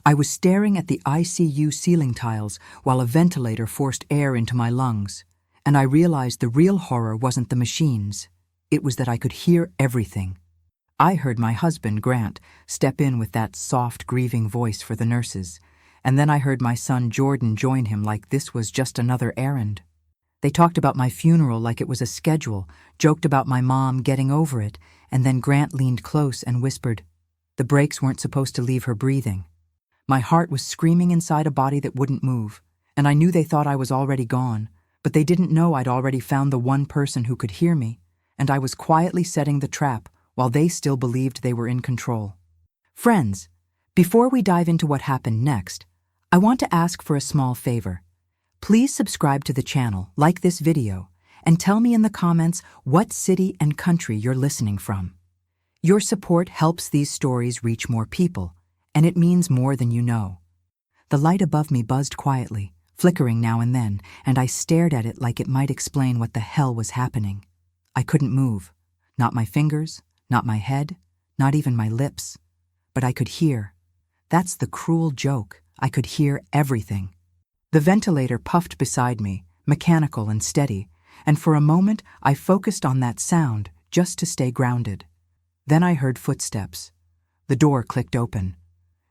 I was staring at the ICU ceiling tiles while a ventilator forced air into my lungs, and I realized the real horror wasn't the machines. It was that I could hear everything. I heard my husband, Grant, step in with that soft, grieving voice for the nurses, and then I heard my son Jordan join him like this was just another errand. They talked about my funeral like it was a schedule, joked about my mom getting over it, and then Grant leaned close and whispered, "The brakes weren't supposed to leave her breathing." My heart was screaming inside a body that wouldn't move, and I knew they thought I was already gone, but they didn't know I'd already found the one person who could hear me, and I was quietly setting the trap while they still believed they were in control. Friends, before we dive into what happened next, I want to ask for a small favor. Please subscribe to the channel, like this video, and tell me in the comments what city and country you're listening from. Your support helps these stories reach more people, and it means more than you know. The light above me buzzed quietly, flickering now and then, and I stared at it like it might explain what the hell was happening. I couldn't move. Not my fingers, not my head, not even my lips. But I could hear. That's the cruel joke. I could hear everything. The ventilator puffed beside me, mechanical and steady, and for a moment I focused on that sound just to stay grounded. Then I heard footsteps. The door clicked open.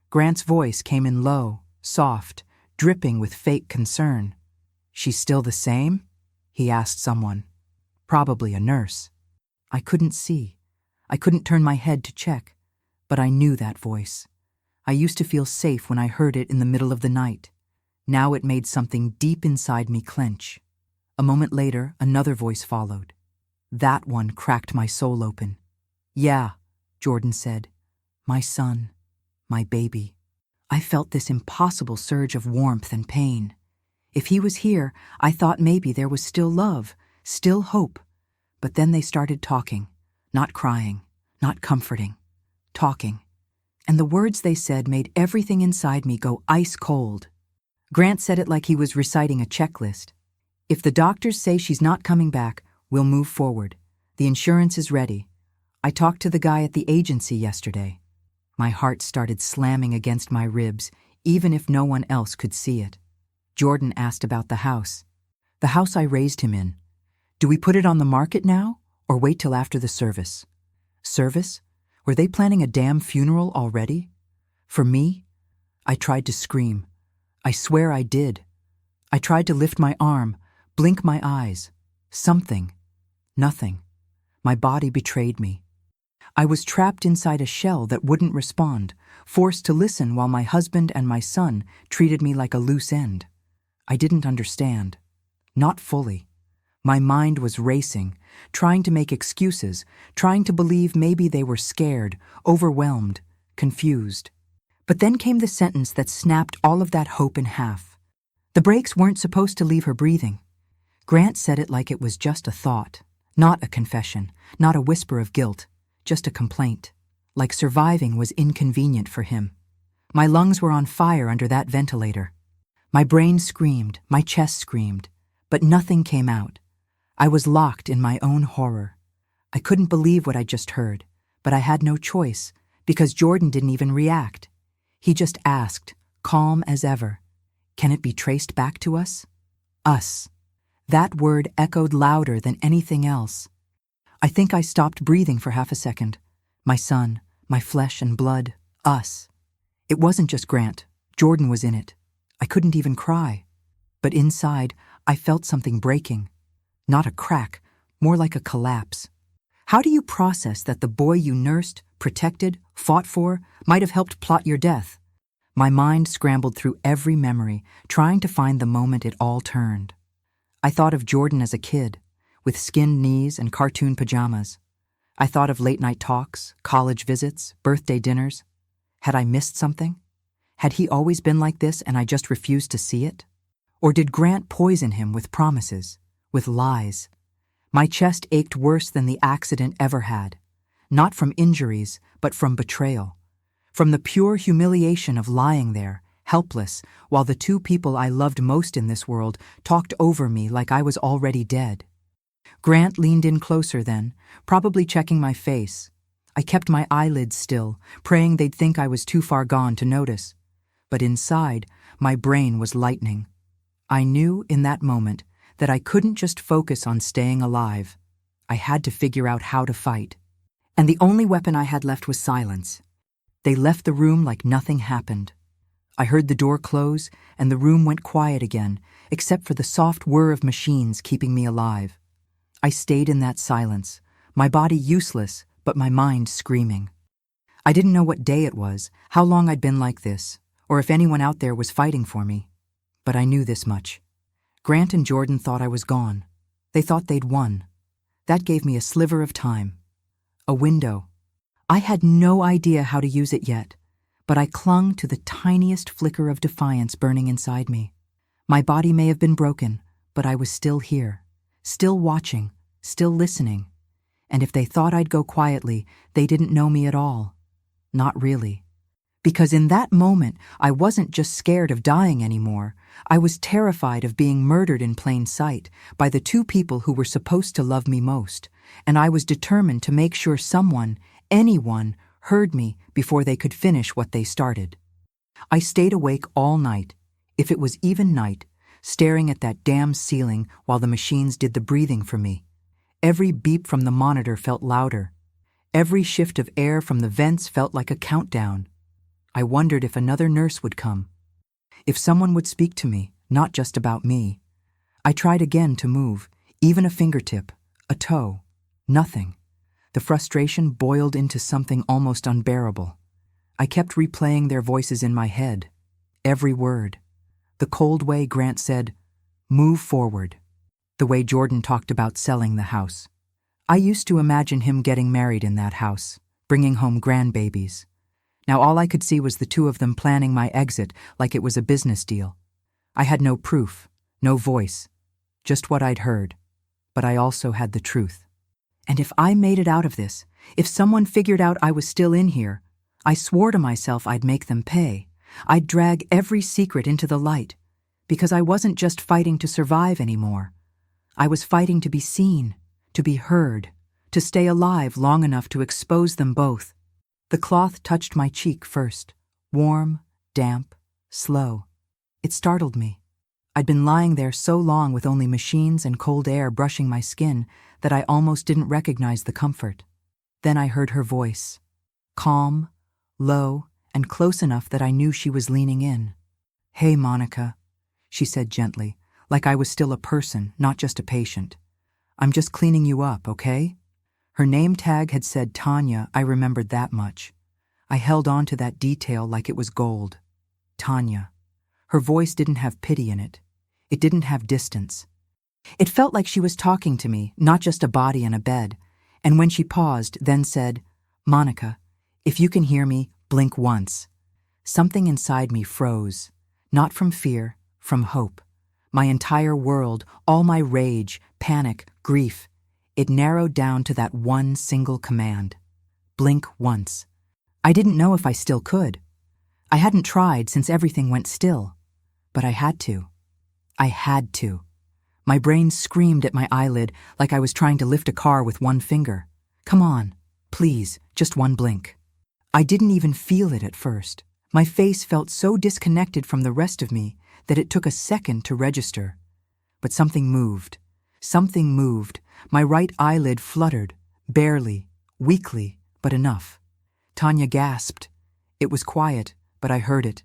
Grant's voice came in low, soft, dripping with fake concern. "She's still the same?" he asked someone. Probably a nurse. I couldn't see. I couldn't turn my head to check, but I knew that voice. I used to feel safe when I heard it in the middle of the night. Now it made something deep inside me clench. A moment later, another voice followed. That one cracked my soul open. "Yeah," Jordan said. "My son. My baby." I felt this impossible surge of warmth and pain. If he was here, I thought maybe there was still love, still hope. But then they started talking, not crying, not comforting, talking. And the words they said made everything inside me go ice cold. Grant said it like he was reciting a checklist. "If the doctors say she's not coming back, we'll move forward. The insurance is ready. I talked to the guy at the agency yesterday." My heart started slamming against my ribs, even if no one else could see it. Jordan asked about the house. "The house I raised him in. Do we put it on the market now, or wait till after the service?" Service? Were they planning a damn funeral already? For me? I tried to scream. I swear I did. I tried to lift my arm, blink my eyes. Something. Nothing. My body betrayed me. I was trapped inside a shell that wouldn't respond, forced to listen while my husband and my son treated me like a loose end. I didn't understand. Not fully. My mind was racing, trying to make excuses, trying to believe maybe they were scared, overwhelmed, confused. But then came the sentence that snapped all of that hope in half. The brakes weren't supposed to leave her breathing. Grant said it like it was just a thought, not a confession, not a whisper of guilt. Just a complaint, like surviving was inconvenient for him. My lungs were on fire under that ventilator. My brain screamed, my chest screamed, but nothing came out. I was locked in my own horror. I couldn't believe what I just heard, but I had no choice, because Jordan didn't even react. He just asked, calm as ever, "Can it be traced back to us?" Us. That word echoed louder than anything else. I think I stopped breathing for half a second. My son, my flesh and blood, us. It wasn't just Grant. Jordan was in it. I couldn't even cry. But inside, I felt something breaking. Not a crack, more like a collapse. How do you process that the boy you nursed, protected, fought for, might have helped plot your death? My mind scrambled through every memory, trying to find the moment it all turned. I thought of Jordan as a kid, with skinned knees and cartoon pajamas. I thought of late-night talks, college visits, birthday dinners. Had I missed something? Had he always been like this and I just refused to see it? Or did Grant poison him with promises, with lies? My chest ached worse than the accident ever had. Not from injuries, but from betrayal. From the pure humiliation of lying there, helpless, while the two people I loved most in this world talked over me like I was already dead. Grant leaned in closer then, probably checking my face. I kept my eyelids still, praying they'd think I was too far gone to notice. but inside, my brain was lightning. I knew in that moment that I couldn't just focus on staying alive. I had to figure out how to fight. And the only weapon I had left was silence. They left the room like nothing happened. I heard the door close, and the room went quiet again, except for the soft whir of machines keeping me alive. I stayed in that silence, my body useless, but my mind screaming. I didn't know what day it was, how long I'd been like this, or if anyone out there was fighting for me. But I knew this much. Grant and Jordan thought I was gone. They thought they'd won. That gave me a sliver of time. A window. I had no idea how to use it yet, but I clung to the tiniest flicker of defiance burning inside me. My body may have been broken, but I was still here, still watching, still listening. And if they thought I'd go quietly, they didn't know me at all. Not really. Because in that moment, I wasn't just scared of dying anymore. I was terrified of being murdered in plain sight by the two people who were supposed to love me most, and I was determined to make sure someone, anyone, heard me before they could finish what they started. I stayed awake all night, if it was even night, staring at that damn ceiling while the machines did the breathing for me. Every beep from the monitor felt louder. Every shift of air from the vents felt like a countdown. I wondered if another nurse would come. If someone would speak to me, not just about me. I tried again to move, even a fingertip, a toe. Nothing. The frustration boiled into something almost unbearable. I kept replaying their voices in my head. Every word. The cold way Grant said, "Move forward." The way Jordan talked about selling the house. I used to imagine him getting married in that house, bringing home grandbabies. Now all I could see was the two of them planning my exit like it was a business deal. I had no proof, no voice, just what I'd heard. But I also had the truth. And if I made it out of this, if someone figured out I was still in here, I swore to myself I'd make them pay. I'd drag every secret into the light, because I wasn't just fighting to survive anymore. I was fighting to be seen, to be heard, to stay alive long enough to expose them both. The cloth touched my cheek first, warm, damp, slow. It startled me. I'd been lying there so long with only machines and cold air brushing my skin that I almost didn't recognize the comfort. Then I heard her voice, calm, low, and close enough that I knew she was leaning in. "Hey, Monica," she said gently, like I was still a person, not just a patient. "I'm just cleaning you up, okay?" Her name tag had said Tanya. I remembered that much. I held on to that detail like it was gold. Tanya. Her voice didn't have pity in it. It didn't have distance. It felt like she was talking to me, not just a body in a bed. And when she paused, then said, "Monica, if you can hear me, blink once." Something inside me froze, not from fear, from hope. My entire world, all my rage, panic, grief, it narrowed down to that one single command. Blink once. I didn't know if I still could. I hadn't tried since everything went still. But I had to. I had to. My brain screamed at my eyelid like I was trying to lift a car with one finger. "Come on, please, just one blink." I didn't even feel it at first. My face felt so disconnected from the rest of me that it took a second to register. But something moved. Something moved. My right eyelid fluttered, barely, weakly, but enough. Tanya gasped. It was quiet, but I heard it.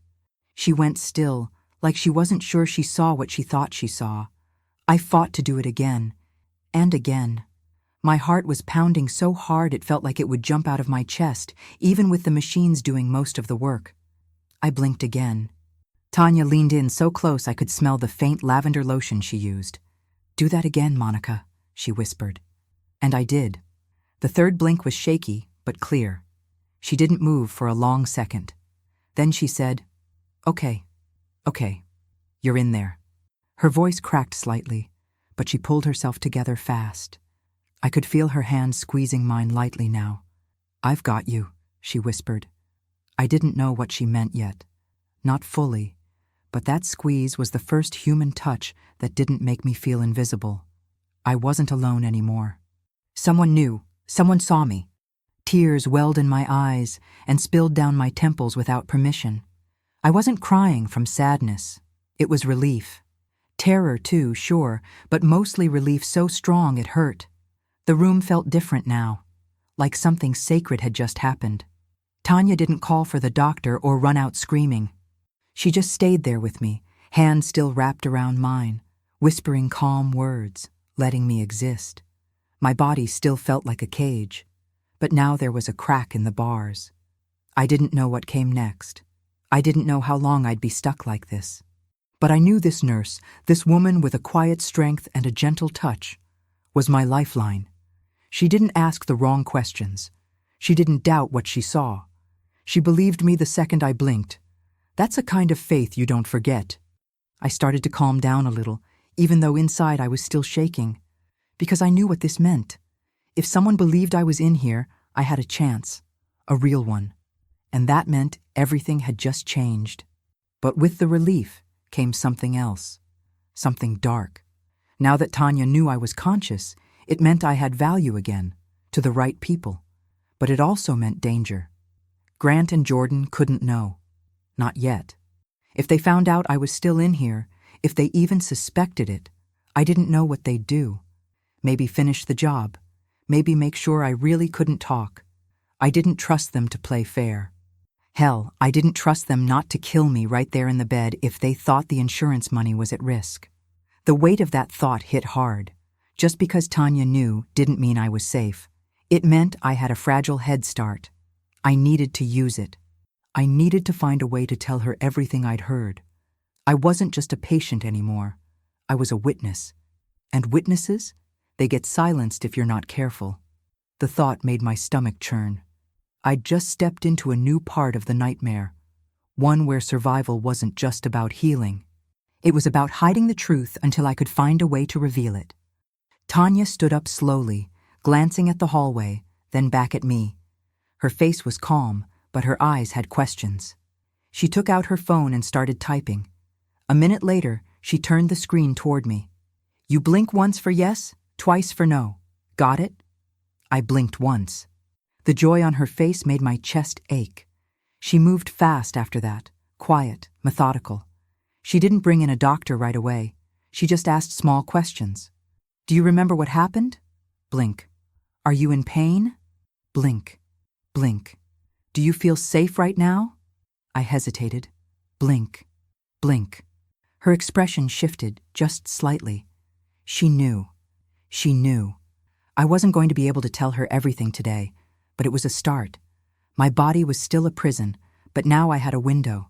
She went still, like she wasn't sure she saw what she thought she saw. I fought to do it again, and again. My heart was pounding so hard it felt like it would jump out of my chest, even with the machines doing most of the work. I blinked again. Tanya leaned in so close I could smell the faint lavender lotion she used. "Do that again, Monica," she whispered. And I did. The third blink was shaky, but clear. She didn't move for a long second. Then she said, "Okay, you're in there." Her voice cracked slightly, but she pulled herself together fast. I could feel her hand squeezing mine lightly now. "I've got you," she whispered. I didn't know what she meant yet. Not fully, but that squeeze was the first human touch that didn't make me feel invisible. I wasn't alone anymore. Someone knew. Someone saw me. Tears welled in my eyes and spilled down my temples without permission. I wasn't crying from sadness. It was relief. Terror too, sure, but mostly relief so strong it hurt. The room felt different now, like something sacred had just happened. Tanya didn't call for the doctor or run out screaming. She just stayed there with me, hands still wrapped around mine, whispering calm words, letting me exist. My body still felt like a cage, but now there was a crack in the bars. I didn't know what came next. I didn't know how long I'd be stuck like this. But I knew this nurse, this woman with a quiet strength and a gentle touch, was my lifeline. She didn't ask the wrong questions. She didn't doubt what she saw. She believed me the second I blinked. That's a kind of faith you don't forget. I started to calm down a little, even though inside I was still shaking, because I knew what this meant. If someone believed I was in here, I had a chance, a real one. And that meant everything had just changed. But with the relief came something else, something dark. Now that Tanya knew I was conscious, it meant I had value again, to the right people. But it also meant danger. Grant and Jordan couldn't know. Not yet. If they found out I was still in here, if they even suspected it, I didn't know what they'd do. Maybe finish the job. Maybe make sure I really couldn't talk. I didn't trust them to play fair. Hell, I didn't trust them not to kill me right there in the bed if they thought the insurance money was at risk. The weight of that thought hit hard. Just because Tanya knew didn't mean I was safe. It meant I had a fragile head start. I needed to use it. I needed to find a way to tell her everything I'd heard. I wasn't just a patient anymore. I was a witness. And witnesses? They get silenced if you're not careful. The thought made my stomach churn. I'd just stepped into a new part of the nightmare, one where survival wasn't just about healing. It was about hiding the truth until I could find a way to reveal it. Tanya stood up slowly, glancing at the hallway, then back at me. Her face was calm, but her eyes had questions. She took out her phone and started typing. A minute later, she turned the screen toward me. "You blink once for yes, twice for no. Got it?" I blinked once. The joy on her face made my chest ache. She moved fast after that, quiet, methodical. She didn't bring in a doctor right away. She just asked small questions. "Do you remember what happened?" Blink. "Are you in pain?" Blink. Blink. "Do you feel safe right now?" I hesitated. Blink. Blink. Her expression shifted, just slightly. She knew. She knew. I wasn't going to be able to tell her everything today, but it was a start. My body was still a prison, but now I had a window.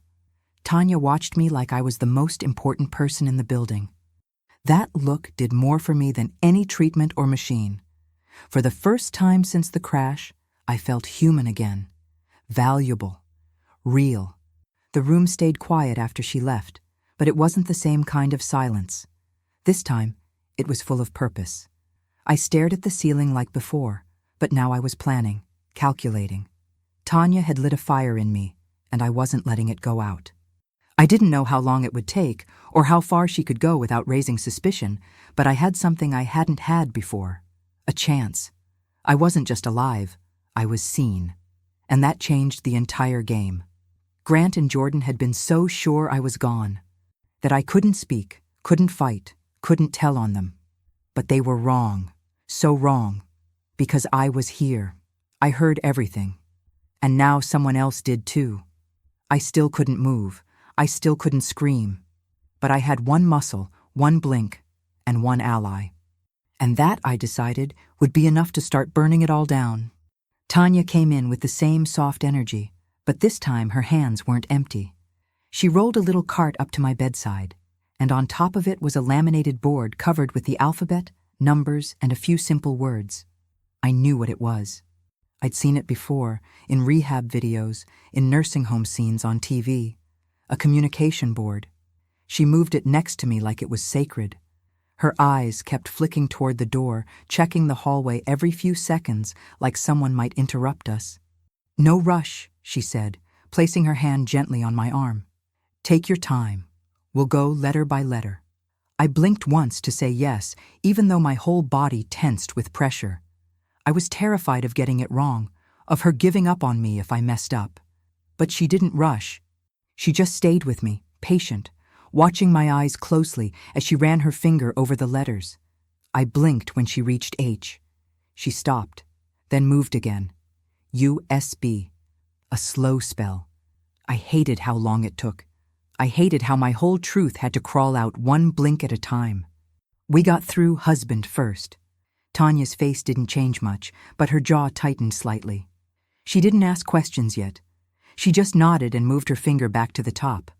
Tanya watched me like I was the most important person in the building. That look did more for me than any treatment or machine. For the first time since the crash, I felt human again. Valuable. Real. The room stayed quiet after she left, but it wasn't the same kind of silence. This time, it was full of purpose. I stared at the ceiling like before, but now I was planning, calculating. Tanya had lit a fire in me, and I wasn't letting it go out. I didn't know how long it would take, or how far she could go without raising suspicion, but I had something I hadn't had before. A chance. I wasn't just alive, I was seen. And that changed the entire game. Grant and Jordan had been so sure I was gone, that I couldn't speak, couldn't fight, couldn't tell on them. But they were wrong, so wrong, because I was here. I heard everything. And now someone else did too. I still couldn't move. I still couldn't scream. But I had one muscle, one blink, and one ally. And that, I decided, would be enough to start burning it all down. Tanya came in with the same soft energy, but this time her hands weren't empty. She rolled a little cart up to my bedside, and on top of it was a laminated board covered with the alphabet, numbers, and a few simple words. I knew what it was. I'd seen it before, in rehab videos, in nursing home scenes on TV. A communication board. She moved it next to me like it was sacred. Her eyes kept flicking toward the door, checking the hallway every few seconds like someone might interrupt us. "No rush," she said, placing her hand gently on my arm. "Take your time. We'll go letter by letter." I blinked once to say yes, even though my whole body tensed with pressure. I was terrified of getting it wrong, of her giving up on me if I messed up. But she didn't rush. She just stayed with me, patient, watching my eyes closely as she ran her finger over the letters. I blinked when she reached H. She stopped, then moved again. USB. A slow spell. I hated how long it took. I hated how my whole truth had to crawl out one blink at a time. We got through husband first. Tanya's face didn't change much, but her jaw tightened slightly. She didn't ask questions yet. She just nodded and moved her finger back to the top.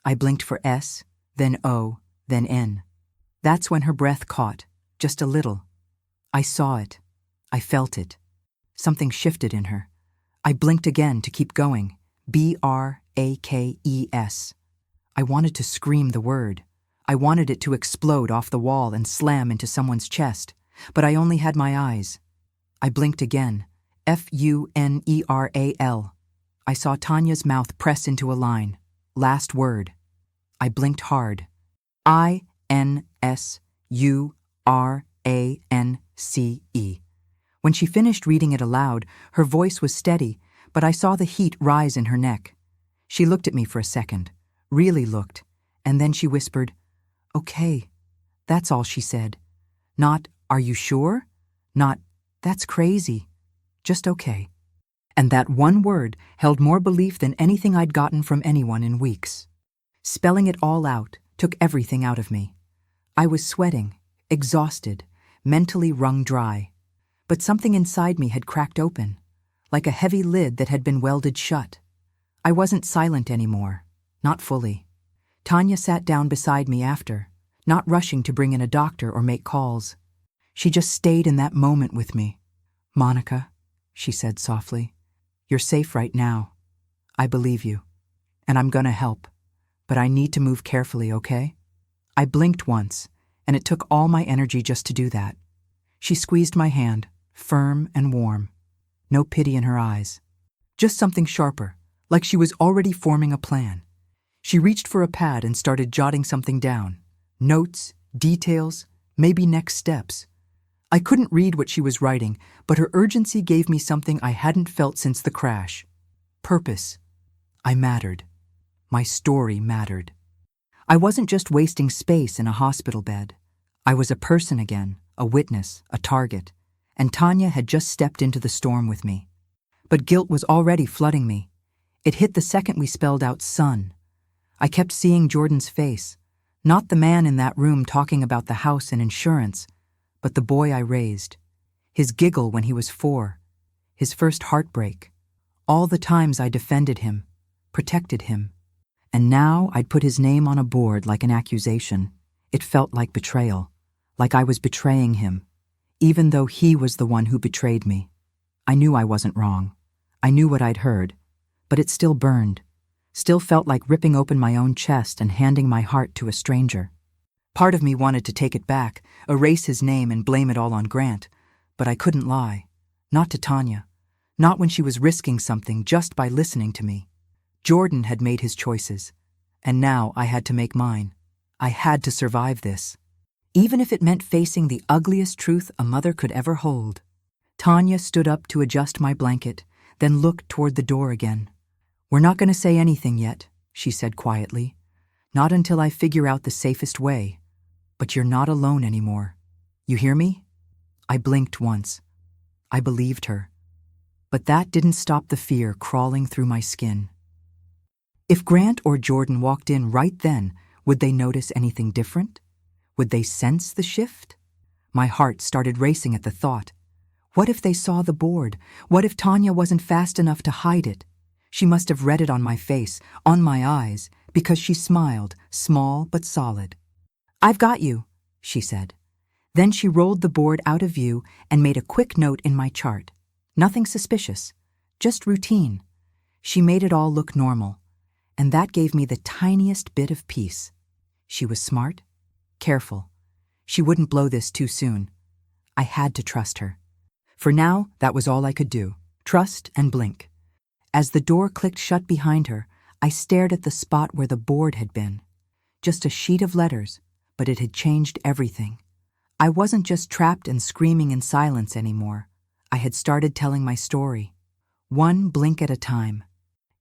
I blinked for S, then O, then N. That's when her breath caught, just a little. I saw it. I felt it. Something shifted in her. I blinked again to keep going. BRAKES. I wanted to scream the word. I wanted it to explode off the wall and slam into someone's chest, but I only had my eyes. I blinked again. FUNERAL. I saw Tanya's mouth press into a line. Last word. I blinked hard. INSURANCE. When she finished reading it aloud, her voice was steady, but I saw the heat rise in her neck. She looked at me for a second, really looked, and then she whispered, "Okay." That's all she said. Not, "Are you sure?" Not, "That's crazy." Just okay. And that one word held more belief than anything I'd gotten from anyone in weeks. Spelling it all out took everything out of me. I was sweating, exhausted, mentally wrung dry. But something inside me had cracked open, like a heavy lid that had been welded shut. I wasn't silent anymore, not fully. Tanya sat down beside me after, not rushing to bring in a doctor or make calls. She just stayed in that moment with me. "Monica," she said softly, "you're safe right now. I believe you. And I'm gonna help. But I need to move carefully, okay?" I blinked once, and it took all my energy just to do that. She squeezed my hand, firm and warm. No pity in her eyes. Just something sharper, like she was already forming a plan. She reached for a pad and started jotting something down. Notes, details, maybe next steps. I couldn't read what she was writing, but her urgency gave me something I hadn't felt since the crash. Purpose. I mattered. My story mattered. I wasn't just wasting space in a hospital bed. I was a person again, a witness, a target, and Tanya had just stepped into the storm with me. But guilt was already flooding me. It hit the second we spelled out son. I kept seeing Jordan's face, not the man in that room talking about the house and insurance, but the boy I raised. His giggle when he was 4, his first heartbreak, all the times I defended him, protected him. And now I'd put his name on a board like an accusation. It felt like betrayal, like I was betraying him, even though he was the one who betrayed me. I knew I wasn't wrong. I knew what I'd heard, but it still burned, still felt like ripping open my own chest and handing my heart to a stranger. Part of me wanted to take it back, erase his name and blame it all on Grant, but I couldn't lie. Not to Tanya. Not when she was risking something just by listening to me. Jordan had made his choices, and now I had to make mine. I had to survive this, even if it meant facing the ugliest truth a mother could ever hold. Tanya stood up to adjust my blanket, then looked toward the door again. "We're not going to say anything yet," she said quietly. "Not until I figure out the safest way. But you're not alone anymore. You hear me?" I blinked once. I believed her. But that didn't stop the fear crawling through my skin. If Grant or Jordan walked in right then, would they notice anything different? Would they sense the shift? My heart started racing at the thought. What if they saw the board? What if Tanya wasn't fast enough to hide it? She must have read it on my face, on my eyes, because she smiled, small but solid. "I've got you," she said. Then she rolled the board out of view and made a quick note in my chart. Nothing suspicious, just routine. She made it all look normal, and that gave me the tiniest bit of peace. She was smart, careful. She wouldn't blow this too soon. I had to trust her. For now, that was all I could do, trust and blink. As the door clicked shut behind her, I stared at the spot where the board had been. Just a sheet of letters, but it had changed everything. I wasn't just trapped and screaming in silence anymore. I had started telling my story, one blink at a time.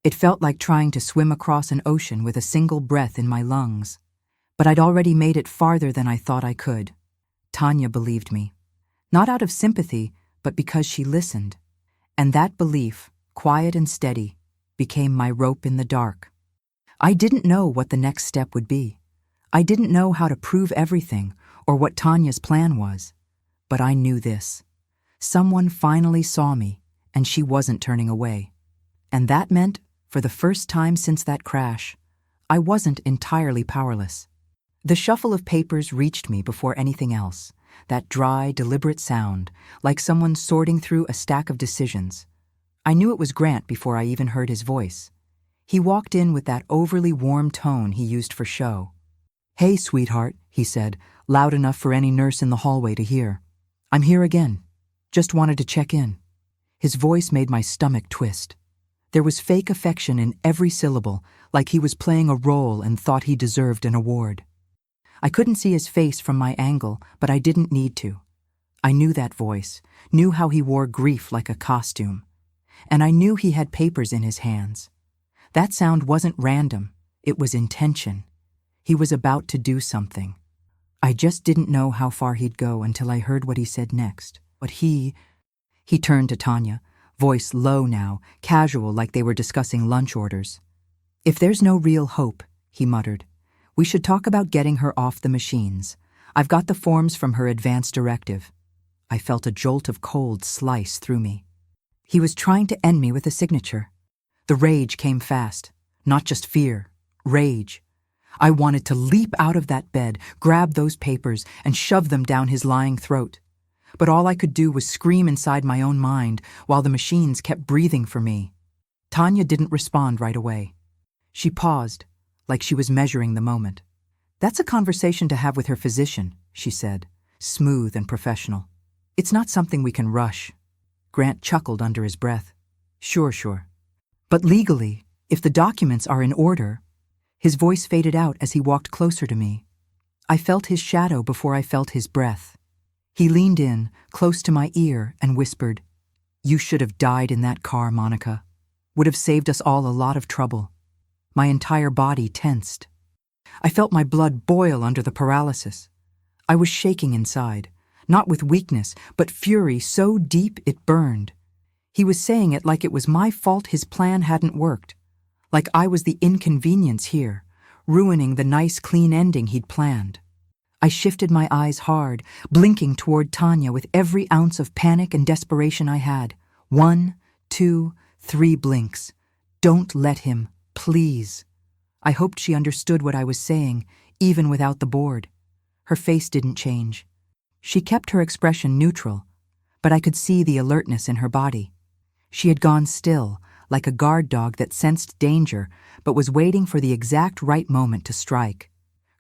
It felt like trying to swim across an ocean with a single breath in my lungs. But I'd already made it farther than I thought I could. Tanya believed me. Not out of sympathy, but because she listened. And that belief, quiet and steady, became my rope in the dark. I didn't know what the next step would be. I didn't know how to prove everything or what Tanya's plan was. But I knew this. Someone finally saw me, and she wasn't turning away. And that meant, for the first time since that crash, I wasn't entirely powerless. The shuffle of papers reached me before anything else, that dry, deliberate sound, like someone sorting through a stack of decisions. I knew it was Grant before I even heard his voice. He walked in with that overly warm tone he used for show. "Hey, sweetheart," he said, loud enough for any nurse in the hallway to hear. "I'm here again. Just wanted to check in." His voice made my stomach twist. There was fake affection in every syllable, like he was playing a role and thought he deserved an award. I couldn't see his face from my angle, but I didn't need to. I knew that voice, knew how he wore grief like a costume. And I knew he had papers in his hands. That sound wasn't random, it was intention. He was about to do something. I just didn't know how far he'd go until I heard what he said next. But he turned to Tanya, voice low now, casual like they were discussing lunch orders. "If there's no real hope," he muttered, "we should talk about getting her off the machines. I've got the forms from her advance directive." I felt a jolt of cold slice through me. He was trying to end me with a signature. The rage came fast. Not just fear, rage. I wanted to leap out of that bed, grab those papers, and shove them down his lying throat. But all I could do was scream inside my own mind while the machines kept breathing for me. Tanya didn't respond right away. She paused, like she was measuring the moment. "That's a conversation to have with her physician," she said, smooth and professional. "It's not something we can rush." Grant chuckled under his breath. Sure. But legally, if the documents are in order..." His voice faded out as he walked closer to me. I felt his shadow before I felt his breath. He leaned in, close to my ear, and whispered, "You should have died in that car, Monica. Would have saved us all a lot of trouble." My entire body tensed. I felt my blood boil under the paralysis. I was shaking inside, not with weakness, but fury so deep it burned. He was saying it like it was my fault his plan hadn't worked, like I was the inconvenience here, ruining the nice, clean ending he'd planned. I shifted my eyes hard, blinking toward Tanya with every ounce of panic and desperation I had. 1, 2, 3 blinks. Don't let him, please. I hoped she understood what I was saying, even without the board. Her face didn't change. She kept her expression neutral, but I could see the alertness in her body. She had gone still, like a guard dog that sensed danger, but was waiting for the exact right moment to strike.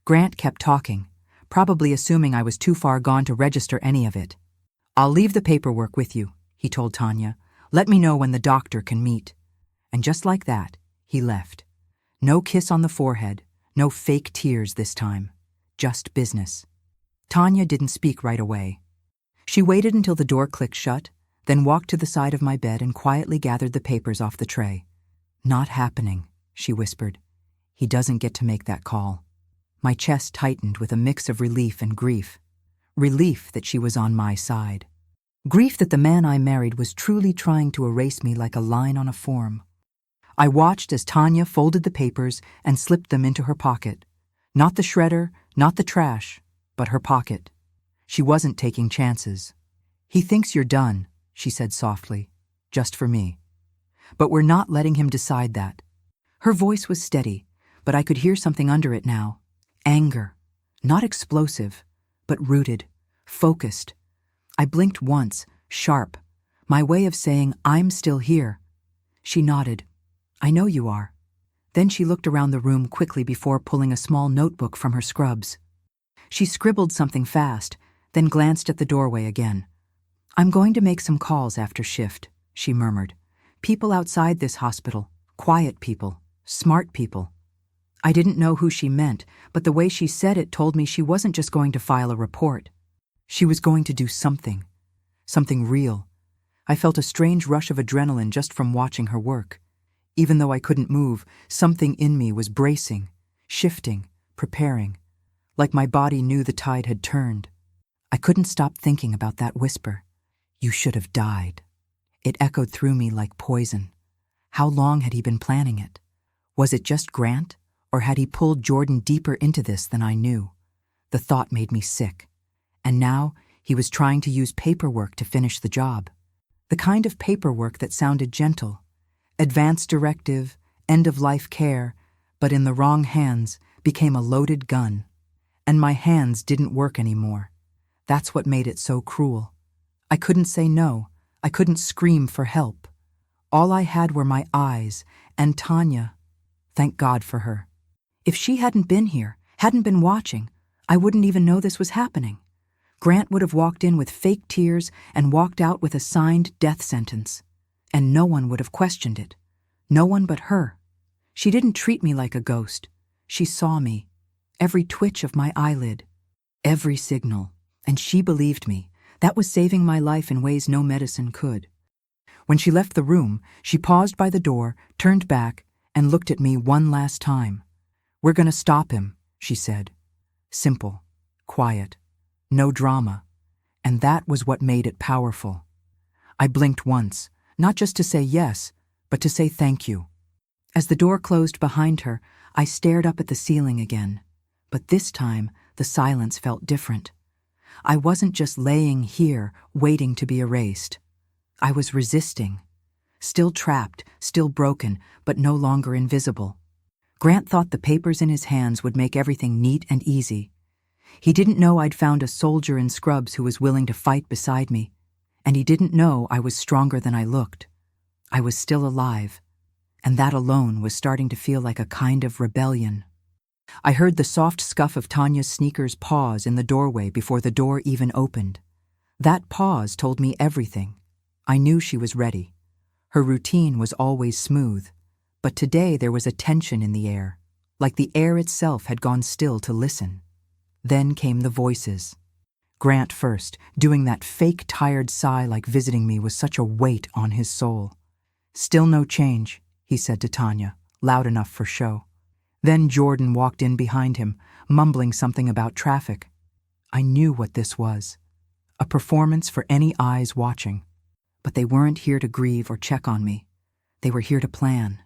Grant kept talking, probably assuming I was too far gone to register any of it. "I'll leave the paperwork with you," he told Tanya. "Let me know when the doctor can meet." And just like that, he left. No kiss on the forehead, no fake tears this time. Just business. Tanya didn't speak right away. She waited until the door clicked shut, then walked to the side of my bed and quietly gathered the papers off the tray. "Not happening," she whispered. "He doesn't get to make that call." My chest tightened with a mix of relief and grief. Relief that she was on my side. Grief that the man I married was truly trying to erase me like a line on a form. I watched as Tanya folded the papers and slipped them into her pocket. Not the shredder, not the trash, but her pocket. She wasn't taking chances. "He thinks you're done," she said softly, "just for me. But we're not letting him decide that." Her voice was steady, but I could hear something under it now. Anger. Not explosive, but rooted, focused. I blinked once, sharp, my way of saying, "I'm still here." She nodded. "I know you are." Then she looked around the room quickly before pulling a small notebook from her scrubs. She scribbled something fast, then glanced at the doorway again. "I'm going to make some calls after shift," she murmured. "People outside this hospital, quiet people, smart people." I didn't know who she meant, but the way she said it told me she wasn't just going to file a report. She was going to do something. Something real. I felt a strange rush of adrenaline just from watching her work. Even though I couldn't move, something in me was bracing, shifting, preparing, like my body knew the tide had turned. I couldn't stop thinking about that whisper. You should have died. It echoed through me like poison. How long had he been planning it? Was it just Grant, or had he pulled Jordan deeper into this than I knew? The thought made me sick. And now he was trying to use paperwork to finish the job. The kind of paperwork that sounded gentle. Advance directive, end-of-life care, but in the wrong hands became a loaded gun. And my hands didn't work anymore. That's what made it so cruel. I couldn't say no. I couldn't scream for help. All I had were my eyes, and Tanya. Thank God for her. If she hadn't been here, hadn't been watching, I wouldn't even know this was happening. Grant would have walked in with fake tears and walked out with a signed death sentence. And no one would have questioned it. No one but her. She didn't treat me like a ghost. She saw me. Every twitch of my eyelid. Every signal. And she believed me. That was saving my life in ways no medicine could. When she left the room, she paused by the door, turned back, and looked at me one last time. We're going to stop him, she said. Simple. Quiet. No drama. And that was what made it powerful. I blinked once, not just to say yes, but to say thank you. As the door closed behind her, I stared up at the ceiling again. But this time, the silence felt different. I wasn't just laying here, waiting to be erased. I was resisting. Still trapped, still broken, but no longer invisible. Grant thought the papers in his hands would make everything neat and easy. He didn't know I'd found a soldier in scrubs who was willing to fight beside me. And he didn't know I was stronger than I looked. I was still alive. And that alone was starting to feel like a kind of rebellion. I heard the soft scuff of Tanya's sneakers pause in the doorway before the door even opened. That pause told me everything. I knew she was ready. Her routine was always smooth. But today there was a tension in the air, like the air itself had gone still to listen. Then came the voices. Grant first, doing that fake tired sigh like visiting me was such a weight on his soul. Still no change, he said to Tanya, loud enough for show. Then Jordan walked in behind him, mumbling something about traffic. I knew what this was. A performance for any eyes watching. But they weren't here to grieve or check on me. They were here to plan.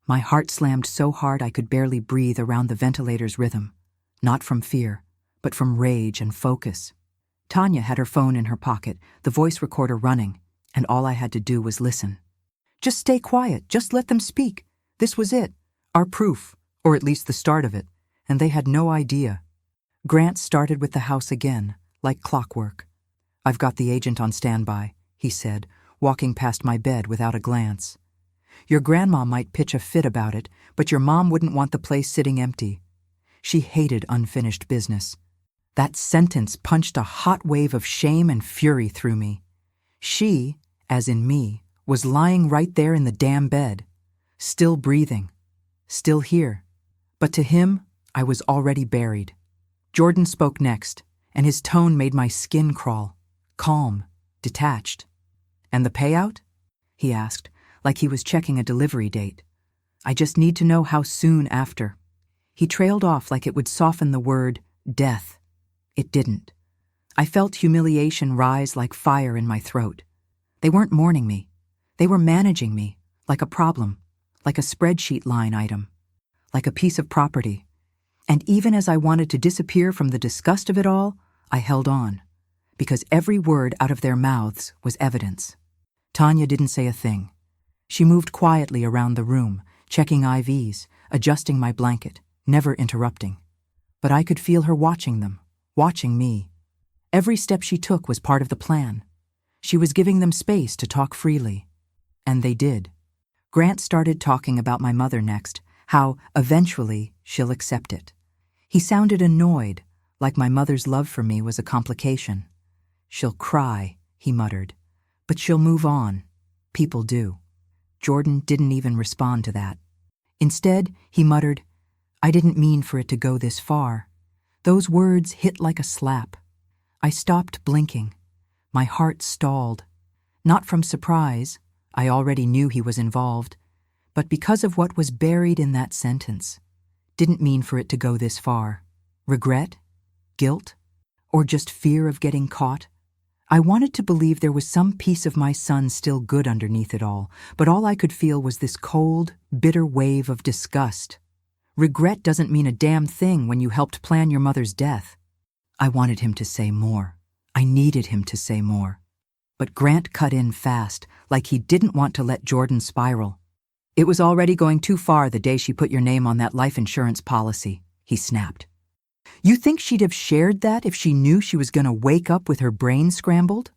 My heart slammed so hard I could barely breathe around the ventilator's rhythm. Not from fear, but from rage and focus. Tanya had her phone in her pocket, the voice recorder running, and all I had to do was listen. Just stay quiet, just let them speak. This was it, our proof, or at least the start of it, and they had no idea. Grant started with the house again, like clockwork. I've got the agent on standby, he said, walking past my bed without a glance. Your grandma might pitch a fit about it, but your mom wouldn't want the place sitting empty. She hated unfinished business. That sentence punched a hot wave of shame and fury through me. She, as in me, was lying right there in the damn bed, still breathing, still here. But to him, I was already buried. Jordan spoke next, and his tone made my skin crawl, calm, detached. And the payout? He asked, like he was checking a delivery date. I just need to know how soon after. He trailed off like it would soften the word death. It didn't. I felt humiliation rise like fire in my throat. They weren't mourning me. They were managing me, like a problem, like a spreadsheet line item, like a piece of property. And even as I wanted to disappear from the disgust of it all, I held on, because every word out of their mouths was evidence. Tanya didn't say a thing. She moved quietly around the room, checking IVs, adjusting my blanket, never interrupting. But I could feel her watching them, watching me. Every step she took was part of the plan. She was giving them space to talk freely. And they did. Grant started talking about my mother next, how, eventually, she'll accept it. He sounded annoyed, like my mother's love for me was a complication. She'll cry, he muttered, but she'll move on. People do. Jordan didn't even respond to that. Instead, he muttered, I didn't mean for it to go this far. Those words hit like a slap. I stopped blinking. My heart stalled. Not from surprise, I already knew he was involved, but because of what was buried in that sentence. Didn't mean for it to go this far. Regret? Guilt? Or just fear of getting caught? I wanted to believe there was some piece of my son still good underneath it all, but all I could feel was this cold, bitter wave of disgust. Regret doesn't mean a damn thing when you helped plan your mother's death. I wanted him to say more. I needed him to say more. But Grant cut in fast, like he didn't want to let Jordan spiral. It was already going too far the day she put your name on that life insurance policy, he snapped. You think she'd have shared that if she knew she was going to wake up with her brain scrambled?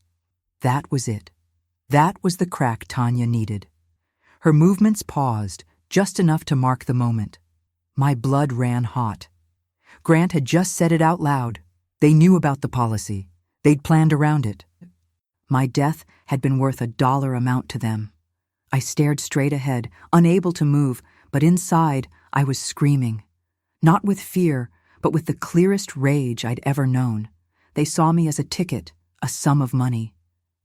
That was it. That was the crack Tanya needed. Her movements paused, just enough to mark the moment. My blood ran hot. Grant had just said it out loud. They knew about the policy. They'd planned around it. My death had been worth $1 amount to them. I stared straight ahead, unable to move, but inside I was screaming. Not with fear, but with the clearest rage I'd ever known. They saw me as a ticket, a sum of money.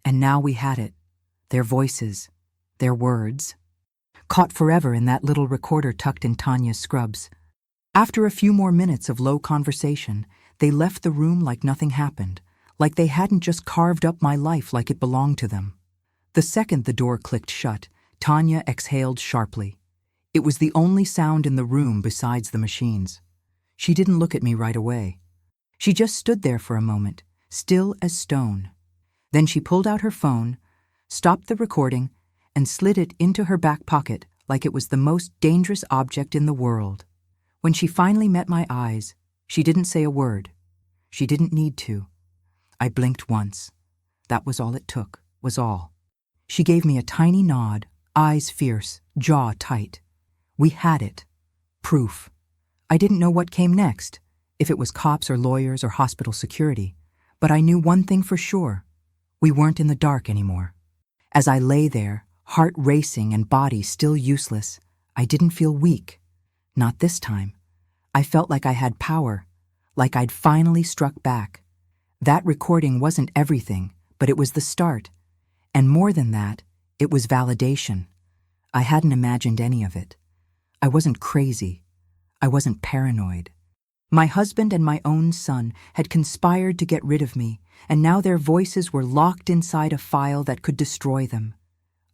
And now we had it. Their voices, their words. Caught forever in that little recorder tucked in Tanya's scrubs. After a few more minutes of low conversation, they left the room like nothing happened, like they hadn't just carved up my life like it belonged to them. The second the door clicked shut, Tanya exhaled sharply. It was the only sound in the room besides the machines. She didn't look at me right away. She just stood there for a moment, still as stone. Then she pulled out her phone, stopped the recording, and slid it into her back pocket like it was the most dangerous object in the world. When she finally met my eyes, she didn't say a word. She didn't need to. I blinked once. That was all it took, was all. She gave me a tiny nod, eyes fierce, jaw tight. We had it. Proof. I didn't know what came next, if it was cops or lawyers or hospital security, but I knew one thing for sure. We weren't in the dark anymore. As I lay there, heart racing and body still useless, I didn't feel weak. Not this time. I felt like I had power, like I'd finally struck back. That recording wasn't everything, but it was the start. And more than that, it was validation. I hadn't imagined any of it. I wasn't crazy. I wasn't paranoid. My husband and my own son had conspired to get rid of me, and now their voices were locked inside a file that could destroy them.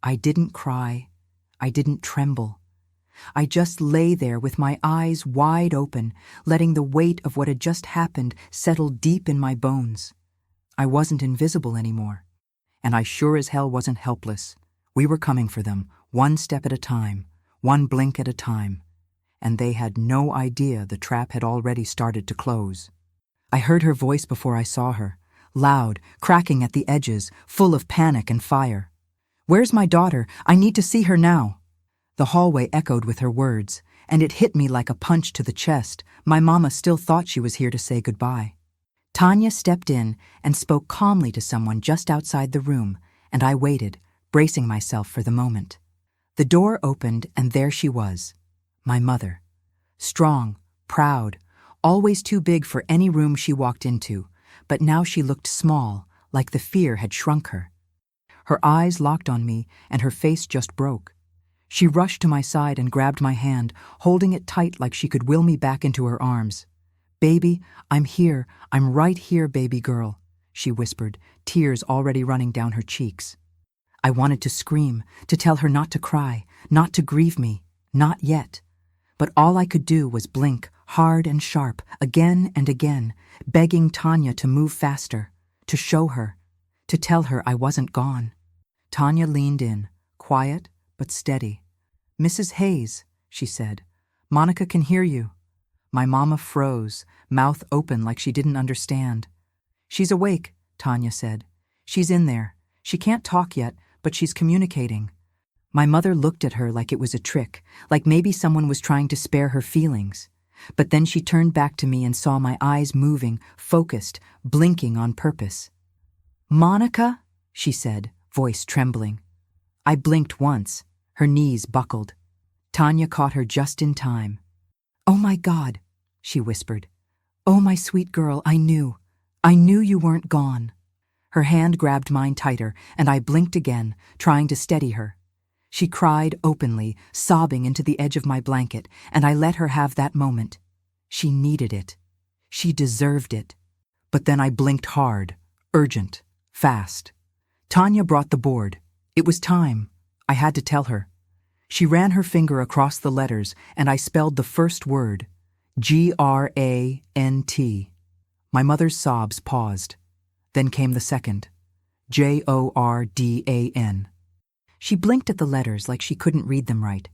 I didn't cry. I didn't tremble. I just lay there with my eyes wide open, letting the weight of what had just happened settle deep in my bones. I wasn't invisible anymore, and I sure as hell wasn't helpless. We were coming for them, one step at a time, one blink at a time, and they had no idea the trap had already started to close. I heard her voice before I saw her, loud, cracking at the edges, full of panic and fire. "Where's my daughter? I need to see her now." The hallway echoed with her words, and it hit me like a punch to the chest. My mama still thought she was here to say goodbye. Tanya stepped in and spoke calmly to someone just outside the room, and I waited, bracing myself for the moment. The door opened, and there she was, my mother. Strong, proud, always too big for any room she walked into, but now she looked small, like the fear had shrunk her. Her eyes locked on me, and her face just broke. She rushed to my side and grabbed my hand, holding it tight like she could will me back into her arms. "Baby, I'm here. I'm right here, baby girl," she whispered, tears already running down her cheeks. I wanted to scream, to tell her not to cry, not to grieve me, not yet. But all I could do was blink, hard and sharp, again and again, begging Tanya to move faster, to show her, to tell her I wasn't gone. Tanya leaned in, quiet but steady. "Mrs. Hayes," she said, "Monica can hear you." My mama froze, mouth open like she didn't understand. "She's awake," Tanya said. "She's in there. She can't talk yet, but she's communicating." My mother looked at her like it was a trick, like maybe someone was trying to spare her feelings. But then she turned back to me and saw my eyes moving, focused, blinking on purpose. "Monica?" she said, voice trembling. I blinked once. Her knees buckled. Tanya caught her just in time. "Oh my God," she whispered. "Oh my sweet girl, I knew you weren't gone." Her hand grabbed mine tighter, and I blinked again, trying to steady her. She cried openly, sobbing into the edge of my blanket, and I let her have that moment. She needed it. She deserved it. But then I blinked hard, urgent, fast. Tanya brought the board. It was time. I had to tell her. She ran her finger across the letters, and I spelled the first word, Grant. My mother's sobs paused. Then came the second, Jordan. She blinked at the letters like she couldn't read them right.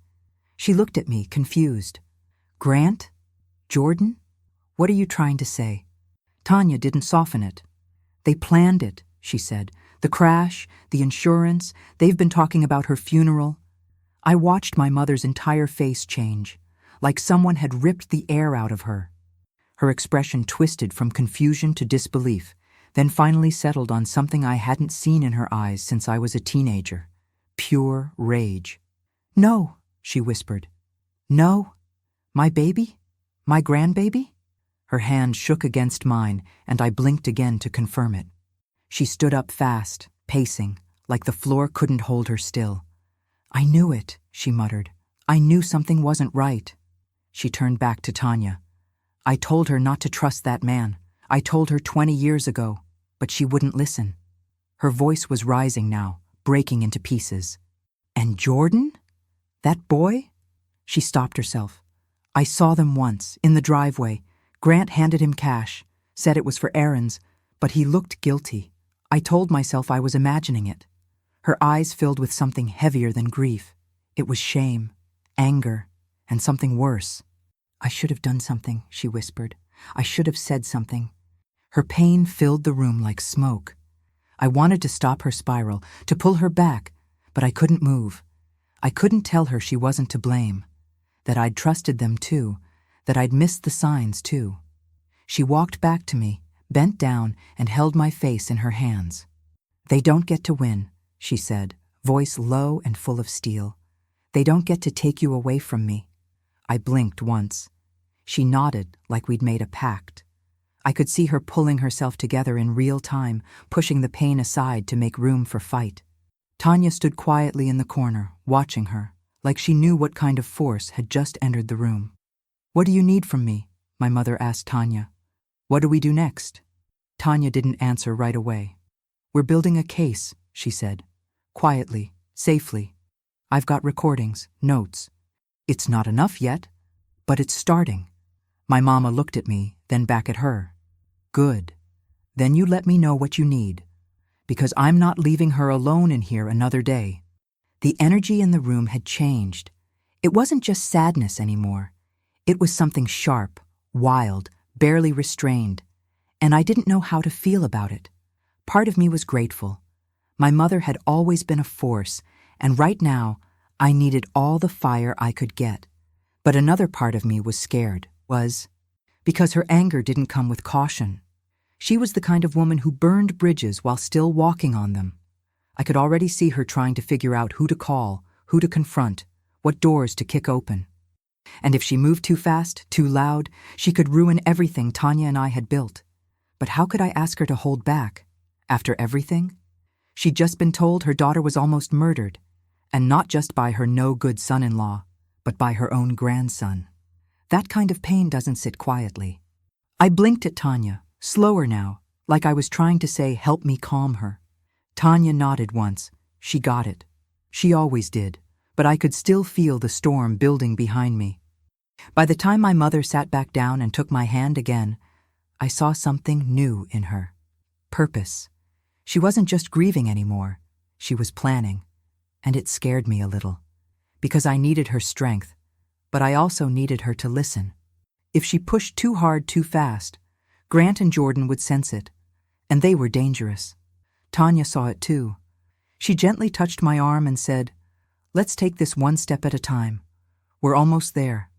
She looked at me, confused. Grant? Jordan? What are you trying to say? Tanya didn't soften it. They planned it, she said. The crash, the insurance, they've been talking about her funeral. I watched my mother's entire face change, like someone had ripped the air out of her. Her expression twisted from confusion to disbelief, then finally settled on something I hadn't seen in her eyes since I was a teenager. Pure rage. No, she whispered. No? My baby? My grandbaby? Her hand shook against mine, and I blinked again to confirm it. She stood up fast, pacing, like the floor couldn't hold her still. I knew it, she muttered. I knew something wasn't right. She turned back to Tanya. I told her not to trust that man. I told her 20 years ago, but she wouldn't listen. Her voice was rising now, breaking into pieces. And Jordan? That boy? She stopped herself. I saw them once, in the driveway. Grant handed him cash, said it was for errands, but he looked guilty. I told myself I was imagining it. Her eyes filled with something heavier than grief. It was shame, anger, and something worse. I should have done something, she whispered. I should have said something. Her pain filled the room like smoke. I wanted to stop her spiral, to pull her back, but I couldn't move. I couldn't tell her she wasn't to blame, that I'd trusted them too, that I'd missed the signs too. She walked back to me, bent down, and held my face in her hands. They don't get to win, she said, voice low and full of steel. They don't get to take you away from me. I blinked once. She nodded like we'd made a pact. I could see her pulling herself together in real time, pushing the pain aside to make room for fight. Tanya stood quietly in the corner, watching her, like she knew what kind of force had just entered the room. What do you need from me? My mother asked Tanya. What do we do next? Tanya didn't answer right away. We're building a case, she said. Quietly, safely. I've got recordings, notes. It's not enough yet, but it's starting. My mama looked at me, then back at her. Good. Then you let me know what you need, because I'm not leaving her alone in here another day. The energy in the room had changed. It wasn't just sadness anymore. It was something sharp, wild, barely restrained, and I didn't know how to feel about it. Part of me was grateful. My mother had always been a force, and right now, I needed all the fire I could get. But another part of me was scared, because her anger didn't come with caution. She was the kind of woman who burned bridges while still walking on them. I could already see her trying to figure out who to call, who to confront, what doors to kick open. And if she moved too fast, too loud, she could ruin everything Tanya and I had built. But how could I ask her to hold back? After everything? She'd just been told her daughter was almost murdered, and not just by her no-good son-in-law, but by her own grandson. That kind of pain doesn't sit quietly. I blinked at Tanya, slower now, like I was trying to say, help me calm her. Tanya nodded once. She got it. She always did, but I could still feel the storm building behind me. By the time my mother sat back down and took my hand again, I saw something new in her. Purpose. She wasn't just grieving anymore. She was planning. And it scared me a little, because I needed her strength, but I also needed her to listen. If she pushed too hard too fast, Grant and Jordan would sense it, and they were dangerous. Tanya saw it too. She gently touched my arm and said, "Let's take this one step at a time. We're almost there."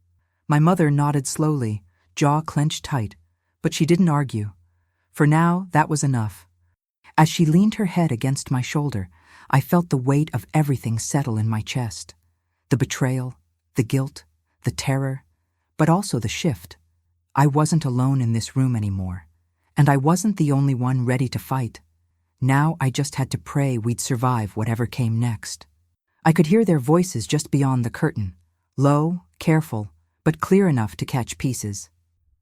My mother nodded slowly, jaw clenched tight, but she didn't argue. For now, that was enough. As she leaned her head against my shoulder, I felt the weight of everything settle in my chest. The betrayal, the guilt, the terror, but also the shift. I wasn't alone in this room anymore, and I wasn't the only one ready to fight. Now I just had to pray we'd survive whatever came next. I could hear their voices just beyond the curtain, low, careful, but clear enough to catch pieces.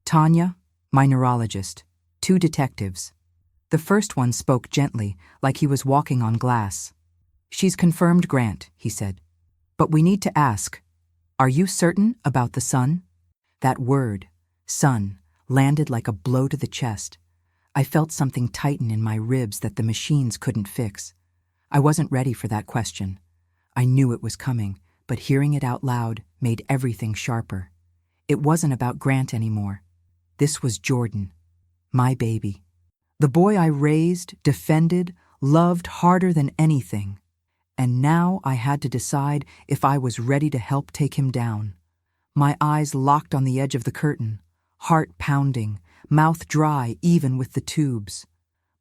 Tanya, my neurologist, 2 detectives. The first one spoke gently, like he was walking on glass. "She's confirmed Grant," he said. "But we need to ask, are you certain about the son?" That word, son, landed like a blow to the chest. I felt something tighten in my ribs that the machines couldn't fix. I wasn't ready for that question. I knew it was coming, but hearing it out loud made everything sharper. It wasn't about Grant anymore. This was Jordan, my baby. The boy I raised, defended, loved harder than anything. And now I had to decide if I was ready to help take him down. My eyes locked on the edge of the curtain, heart pounding, mouth dry even with the tubes.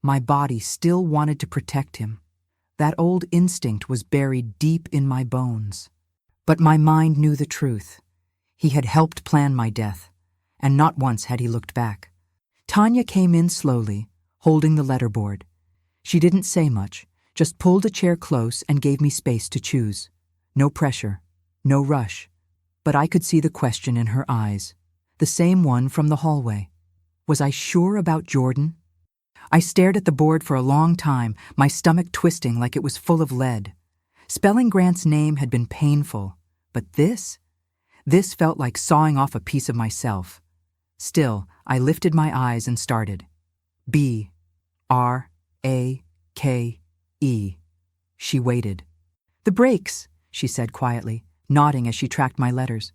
My body still wanted to protect him. That old instinct was buried deep in my bones. But my mind knew the truth. He had helped plan my death, and not once had he looked back. Tanya came in slowly, holding the letterboard. She didn't say much, just pulled a chair close and gave me space to choose. No pressure, no rush. But I could see the question in her eyes, the same one from the hallway. Was I sure about Jordan? I stared at the board for a long time, my stomach twisting like it was full of lead. Spelling Grant's name had been painful, but this felt like sawing off a piece of myself. Still, I lifted my eyes and started. B-R-A-K-E. She waited. "The brakes," she said quietly, nodding as she tracked my letters.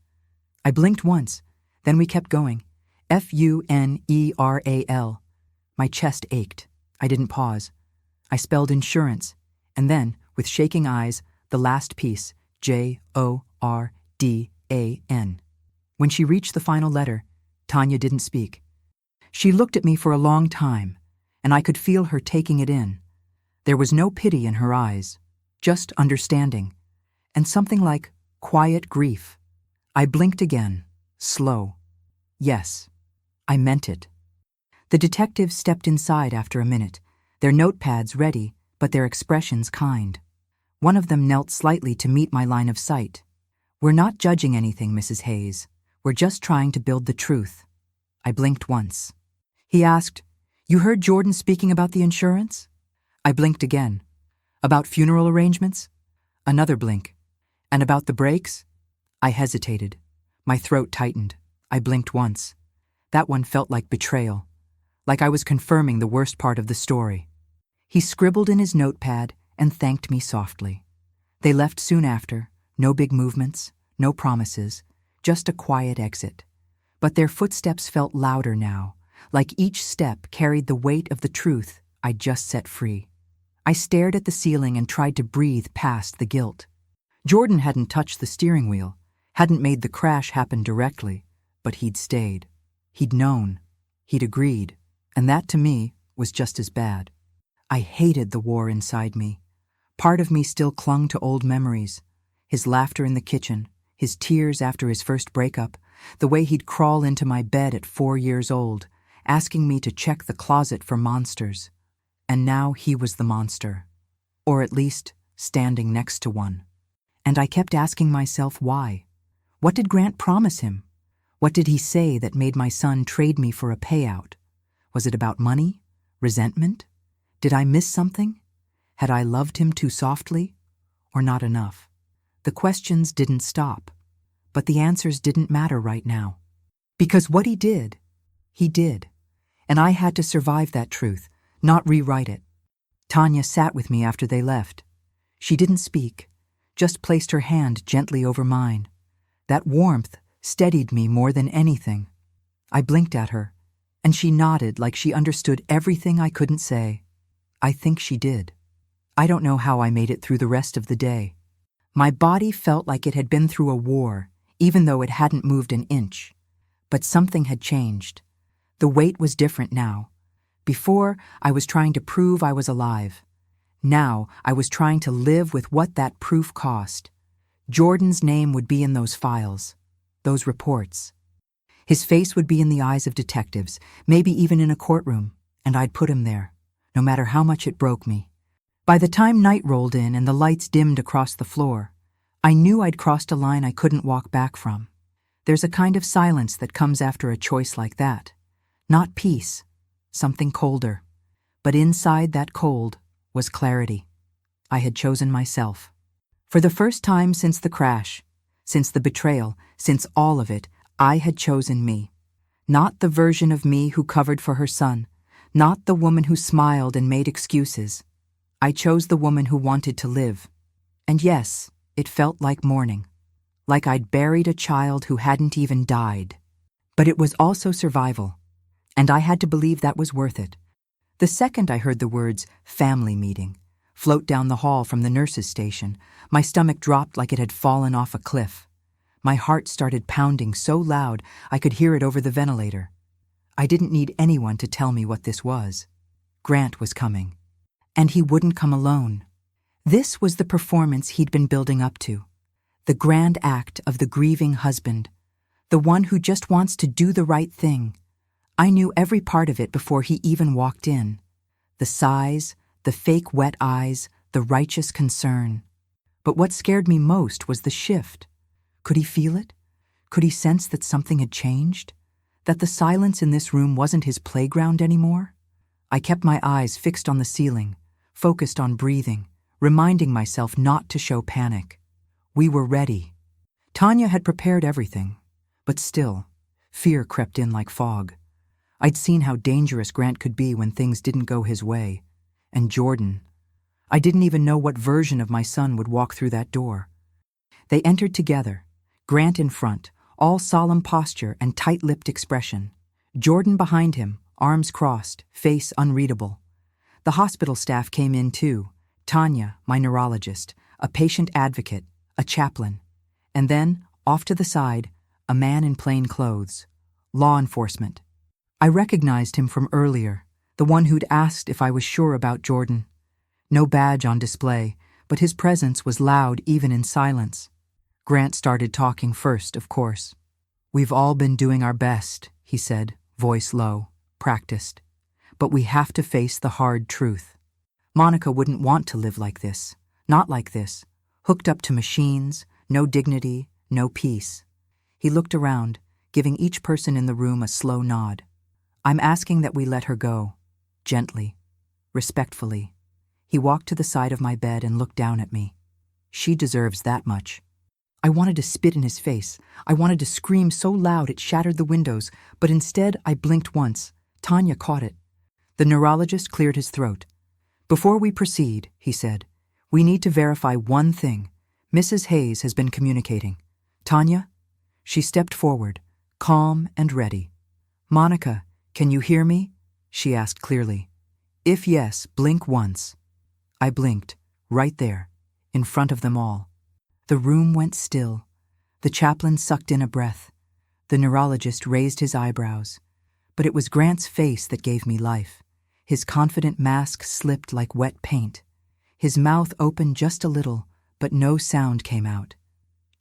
I blinked once, then we kept going. F-U-N-E-R-A-L. My chest ached. I didn't pause. I spelled insurance, and then, with shaking eyes, the last piece, J-O-R-D-A-N. When she reached the final letter, Tanya didn't speak. She looked at me for a long time, and I could feel her taking it in. There was no pity in her eyes, just understanding, and something like quiet grief. I blinked again, slow. Yes, I meant it. The detectives stepped inside after a minute, their notepads ready, but their expressions kind. One of them knelt slightly to meet my line of sight. "We're not judging anything, Mrs. Hayes. We're just trying to build the truth." I blinked once. He asked, "You heard Jordan speaking about the insurance?" I blinked again. "About funeral arrangements?" Another blink. "And about the brakes?" I hesitated. My throat tightened. I blinked once. That one felt like betrayal, like I was confirming the worst part of the story. He scribbled in his notepad and thanked me softly. They left soon after, no big movements, no promises, just a quiet exit. But their footsteps felt louder now, like each step carried the weight of the truth I'd just set free. I stared at the ceiling and tried to breathe past the guilt. Jordan hadn't touched the steering wheel, hadn't made the crash happen directly, but he'd stayed. He'd known. He'd agreed. And that, to me, was just as bad. I hated the war inside me. Part of me still clung to old memories. His laughter in the kitchen, his tears after his first breakup, the way he'd crawl into my bed at 4 years old, asking me to check the closet for monsters. And now he was the monster. Or at least, standing next to one. And I kept asking myself why. What did Grant promise him? What did he say that made my son trade me for a payout? Was it about money? Resentment? Did I miss something? Had I loved him too softly? Or not enough? The questions didn't stop, but the answers didn't matter right now. Because what he did, and I had to survive that truth, not rewrite it. Tanya sat with me after they left. She didn't speak, just placed her hand gently over mine. That warmth steadied me more than anything. I blinked at her, and she nodded like she understood everything I couldn't say. I think she did. I don't know how I made it through the rest of the day. My body felt like it had been through a war, even though it hadn't moved an inch. But something had changed. The weight was different now. Before, I was trying to prove I was alive. Now, I was trying to live with what that proof cost. Jordan's name would be in those files, those reports. His face would be in the eyes of detectives, maybe even in a courtroom, and I'd put him there, no matter how much it broke me. By the time night rolled in and the lights dimmed across the floor, I knew I'd crossed a line I couldn't walk back from. There's a kind of silence that comes after a choice like that. Not peace, something colder. But inside that cold was clarity. I had chosen myself. For the first time since the crash, since the betrayal, since all of it, I had chosen me. Not the version of me who covered for her son, not the woman who smiled and made excuses. I chose the woman who wanted to live. And yes, it felt like mourning. Like I'd buried a child who hadn't even died. But it was also survival. And I had to believe that was worth it. The second I heard the words, family meeting, float down the hall from the nurse's station, my stomach dropped like it had fallen off a cliff. My heart started pounding so loud I could hear it over the ventilator. I didn't need anyone to tell me what this was. Grant was coming. And he wouldn't come alone. This was the performance he'd been building up to. The grand act of the grieving husband. The one who just wants to do the right thing. I knew every part of it before he even walked in. The sighs, the fake wet eyes, the righteous concern. But what scared me most was the shift. Could he feel it? Could he sense that something had changed? That the silence in this room wasn't his playground anymore? I kept my eyes fixed on the ceiling, focused on breathing, reminding myself not to show panic. We were ready. Tanya had prepared everything, but still, fear crept in like fog. I'd seen how dangerous Grant could be when things didn't go his way. And Jordan. I didn't even know what version of my son would walk through that door. They entered together, Grant in front, all solemn posture and tight-lipped expression. Jordan behind him, arms crossed, face unreadable. The hospital staff came in too. Tanya, my neurologist, a patient advocate, a chaplain. And then, off to the side, a man in plain clothes. Law enforcement. I recognized him from earlier, the one who'd asked if I was sure about Jordan. No badge on display, but his presence was loud even in silence. Grant started talking first, of course. "We've all been doing our best," he said, voice low, practiced. "But we have to face the hard truth. Monica wouldn't want to live like this, not like this, hooked up to machines, no dignity, no peace." He looked around, giving each person in the room a slow nod. "I'm asking that we let her go, gently, respectfully." He walked to the side of my bed and looked down at me. "She deserves that much." I wanted to spit in his face. I wanted to scream so loud it shattered the windows, but instead I blinked once. Tanya caught it. The neurologist cleared his throat. "Before we proceed," he said, "we need to verify one thing. Mrs. Hayes has been communicating. Tanya?" She stepped forward, calm and ready. "Monica, can you hear me?" she asked clearly. "If yes, blink once." I blinked, right there, in front of them all. The room went still. The chaplain sucked in a breath. The neurologist raised his eyebrows. But it was Grant's face that gave me life. His confident mask slipped like wet paint. His mouth opened just a little, but no sound came out.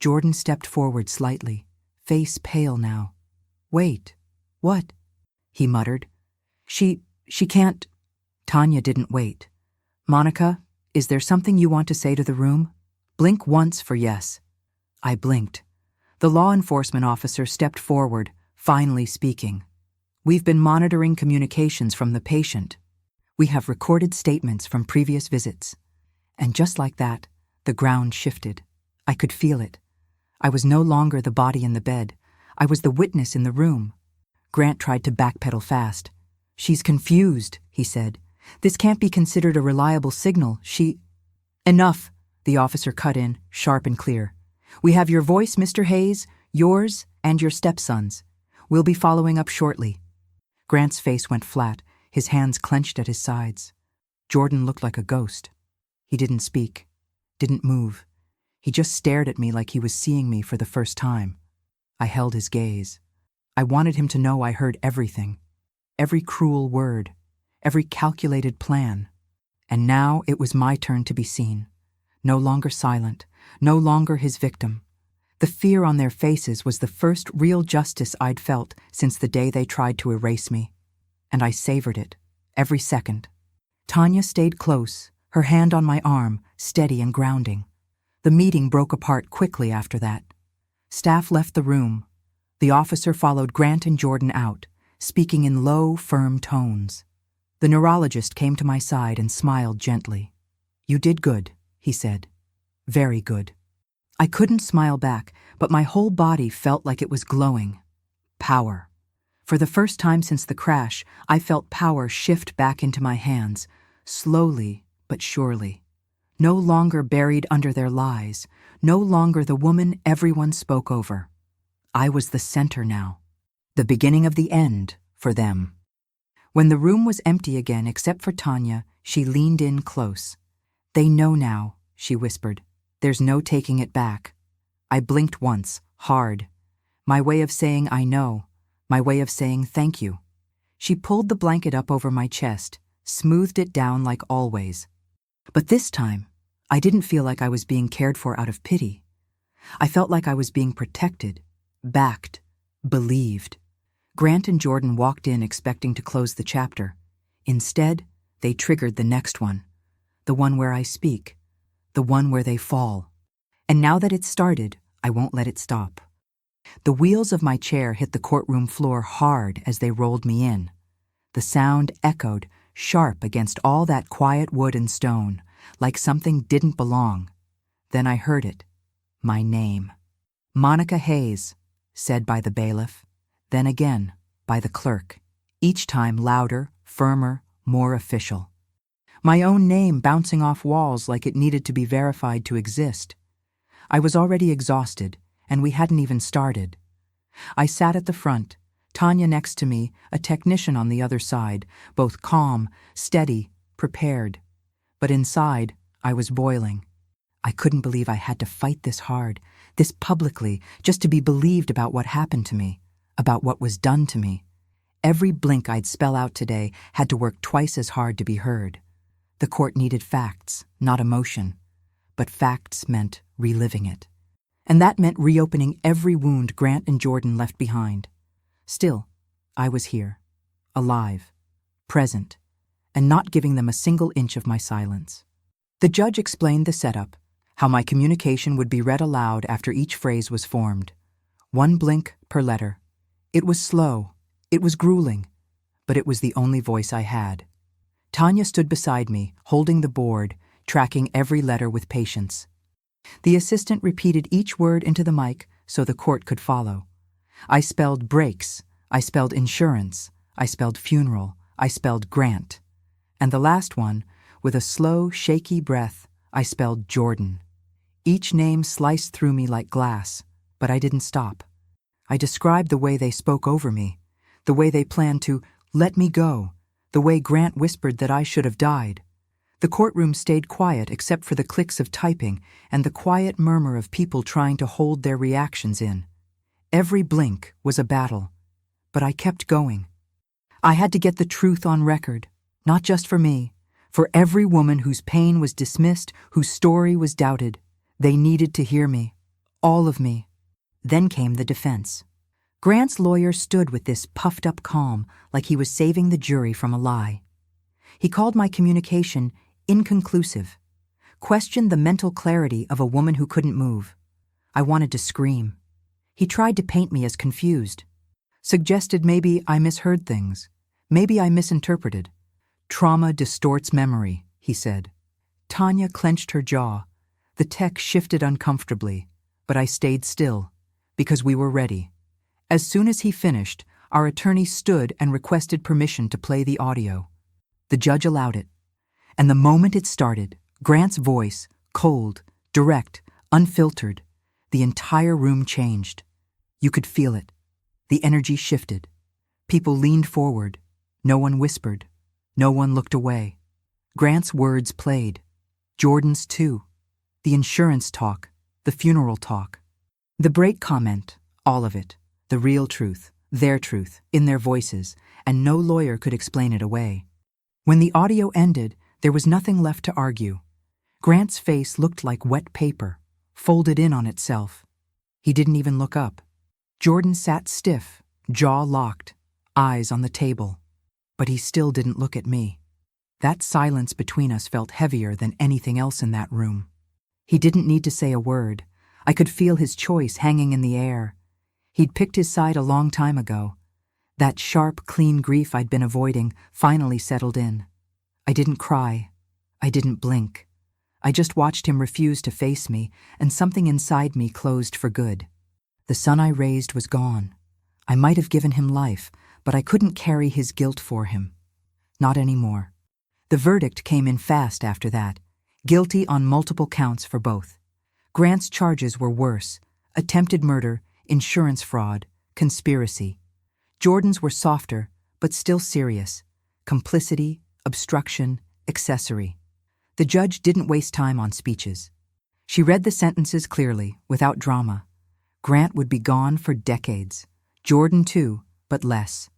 Jordan stepped forward slightly, face pale now. "Wait, what?" he muttered. She can't." Tanya didn't wait. "Monica, is there something you want to say to the room? Blink once for yes." I blinked. The law enforcement officer stepped forward, finally speaking. "We've been monitoring communications from the patient. We have recorded statements from previous visits." And just like that, the ground shifted. I could feel it. I was no longer the body in the bed. I was the witness in the room. Grant tried to backpedal fast. "She's confused," he said. "This can't be considered a reliable signal. She—" "Enough," the officer cut in, sharp and clear. "We have your voice, Mr. Hayes, yours and your stepson's. We'll be following up shortly." Grant's face went flat, his hands clenched at his sides. Jordan looked like a ghost. He didn't speak, didn't move. He just stared at me like he was seeing me for the first time. I held his gaze. I wanted him to know I heard everything. Every cruel word. Every calculated plan. And now it was my turn to be seen. No longer silent, no longer his victim. The fear on their faces was the first real justice I'd felt since the day they tried to erase me. And I savored it, every second. Tanya stayed close, her hand on my arm, steady and grounding. The meeting broke apart quickly after that. Staff left the room. The officer followed Grant and Jordan out, speaking in low, firm tones. The neurologist came to my side and smiled gently. "You did good," he said. "Very good." I couldn't smile back, but my whole body felt like it was glowing. Power. For the first time since the crash, I felt power shift back into my hands, slowly but surely. No longer buried under their lies, no longer the woman everyone spoke over. I was the center now. The beginning of the end for them. When the room was empty again except for Tanya, she leaned in close. "They know now," she whispered. "There's no taking it back." I blinked once, hard. My way of saying I know, my way of saying thank you. She pulled the blanket up over my chest, smoothed it down like always. But this time, I didn't feel like I was being cared for out of pity. I felt like I was being protected, backed, believed. Grant and Jordan walked in expecting to close the chapter. Instead, they triggered the next one. The one where I speak. The one where they fall. And now that it's started, I won't let it stop. The wheels of my chair hit the courtroom floor hard as they rolled me in. The sound echoed, sharp against all that quiet wood and stone, like something didn't belong. Then I heard it. My name. Monica Hayes, said by the bailiff. Then again, by the clerk. Each time louder, firmer, more official. My own name bouncing off walls like it needed to be verified to exist. I was already exhausted, and we hadn't even started. I sat at the front, Tanya next to me, a technician on the other side, both calm, steady, prepared. But inside, I was boiling. I couldn't believe I had to fight this hard, this publicly, just to be believed about what happened to me, about what was done to me. Every blink I'd spell out today had to work twice as hard to be heard. The court needed facts, not emotion. But facts meant reliving it. And that meant reopening every wound Grant and Jordan left behind. Still, I was here, alive, present, and not giving them a single inch of my silence. The judge explained the setup, how my communication would be read aloud after each phrase was formed. 1 blink per letter. It was slow, it was grueling, but it was the only voice I had. Tanya stood beside me, holding the board, tracking every letter with patience. The assistant repeated each word into the mic so the court could follow. I spelled brakes, I spelled insurance, I spelled funeral, I spelled Grant. And the last one, with a slow, shaky breath, I spelled Jordan. Each name sliced through me like glass, but I didn't stop. I described the way they spoke over me, the way they planned to let me go, the way Grant whispered that I should have died. The courtroom stayed quiet except for the clicks of typing and the quiet murmur of people trying to hold their reactions in. Every blink was a battle, but I kept going. I had to get the truth on record, not just for me, for every woman whose pain was dismissed, whose story was doubted. They needed to hear me, all of me. Then came the defense. Grant's lawyer stood with this puffed-up calm, like he was saving the jury from a lie. He called my communication inconclusive, questioned the mental clarity of a woman who couldn't move. I wanted to scream. He tried to paint me as confused, suggested maybe I misheard things, maybe I misinterpreted. Trauma distorts memory, he said. Tanya clenched her jaw. The tech shifted uncomfortably, but I stayed still, because we were ready. As soon as he finished, our attorney stood and requested permission to play the audio. The judge allowed it. And the moment it started, Grant's voice, cold, direct, unfiltered, the entire room changed. You could feel it. The energy shifted. People leaned forward. No one whispered. No one looked away. Grant's words played. Jordan's too. The insurance talk, the funeral talk. The break comment, all of it. The real truth, their truth, in their voices, and no lawyer could explain it away. When the audio ended, there was nothing left to argue. Grant's face looked like wet paper, folded in on itself. He didn't even look up. Jordan sat stiff, jaw locked, eyes on the table. But he still didn't look at me. That silence between us felt heavier than anything else in that room. He didn't need to say a word. I could feel his choice hanging in the air. He'd picked his side a long time ago. That sharp, clean grief I'd been avoiding finally settled in. I didn't cry. I didn't blink. I just watched him refuse to face me, and something inside me closed for good. The son I raised was gone. I might have given him life, but I couldn't carry his guilt for him. Not anymore. The verdict came in fast after that, guilty on multiple counts for both. Grant's charges were worse: attempted murder, insurance fraud, conspiracy. Jordan's were softer, but still serious: complicity, obstruction, accessory. The judge didn't waste time on speeches. She read the sentences clearly, without drama. Grant would be gone for decades. Jordan too, but less.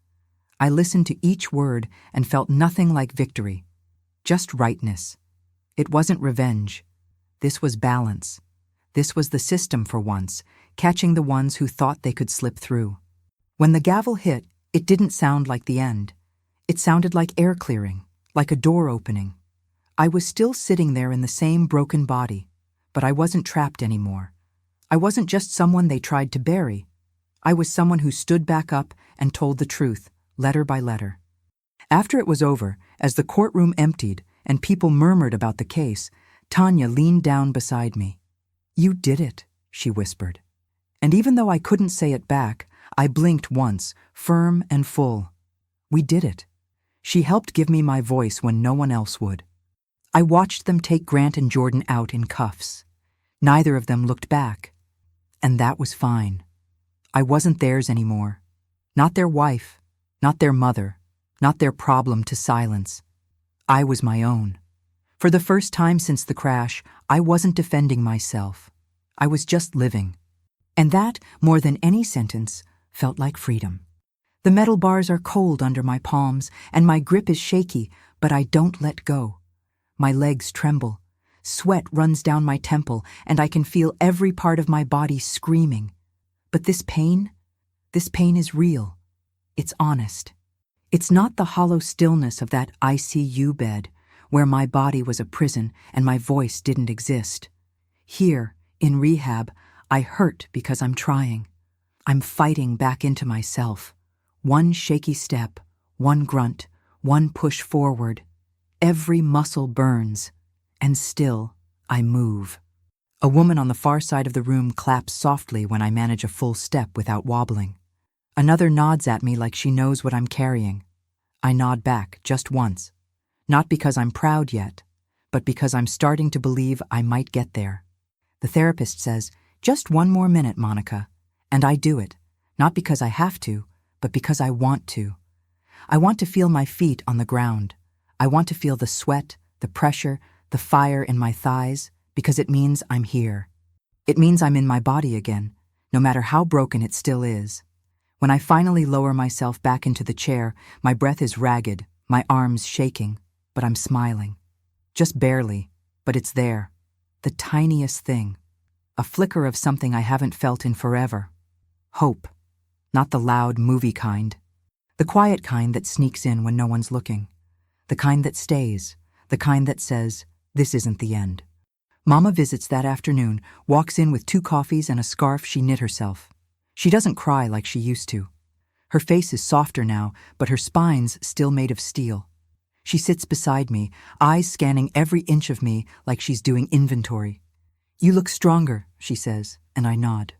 I listened to each word and felt nothing like victory. Just rightness. It wasn't revenge. This was balance. This was the system for once, catching the ones who thought they could slip through. When the gavel hit, it didn't sound like the end. It sounded like air clearing, like a door opening. I was still sitting there in the same broken body, but I wasn't trapped anymore. I wasn't just someone they tried to bury. I was someone who stood back up and told the truth, letter by letter. After it was over, as the courtroom emptied and people murmured about the case, Tanya leaned down beside me. "You did it," she whispered. And even though I couldn't say it back, I blinked once, firm and full. We did it. She helped give me my voice when no one else would. I watched them take Grant and Jordan out in cuffs. Neither of them looked back. And that was fine. I wasn't theirs anymore. Not their wife, not their mother, not their problem to silence. I was my own. For the first time since the crash, I wasn't defending myself. I was just living. And that, more than any sentence, felt like freedom. The metal bars are cold under my palms, and my grip is shaky, but I don't let go. My legs tremble. Sweat runs down my temple, and I can feel every part of my body screaming. But this pain is real. It's honest. It's not the hollow stillness of that ICU bed, where my body was a prison and my voice didn't exist. Here, in rehab, I hurt because I'm trying. I'm fighting back into myself. One shaky step, one grunt, one push forward. Every muscle burns, and still I move. A woman on the far side of the room claps softly when I manage a full step without wobbling. Another nods at me like she knows what I'm carrying. I nod back just once, not because I'm proud yet, but because I'm starting to believe I might get there. The therapist says, "Just one more minute, Monica," and I do it, not because I have to, but because I want to. I want to feel my feet on the ground. I want to feel the sweat, the pressure, the fire in my thighs, because it means I'm here. It means I'm in my body again, no matter how broken it still is. When I finally lower myself back into the chair, my breath is ragged, my arms shaking, but I'm smiling. Just barely, but it's there. The tiniest thing. A flicker of something I haven't felt in forever. Hope. Not the loud movie kind. The quiet kind that sneaks in when no one's looking. The kind that stays. The kind that says, "This isn't the end." Mama visits that afternoon, walks in with 2 coffees and a scarf she knit herself. She doesn't cry like she used to. Her face is softer now, but her spine's still made of steel. She sits beside me, eyes scanning every inch of me like she's doing inventory. "You look stronger," she says, and I nod.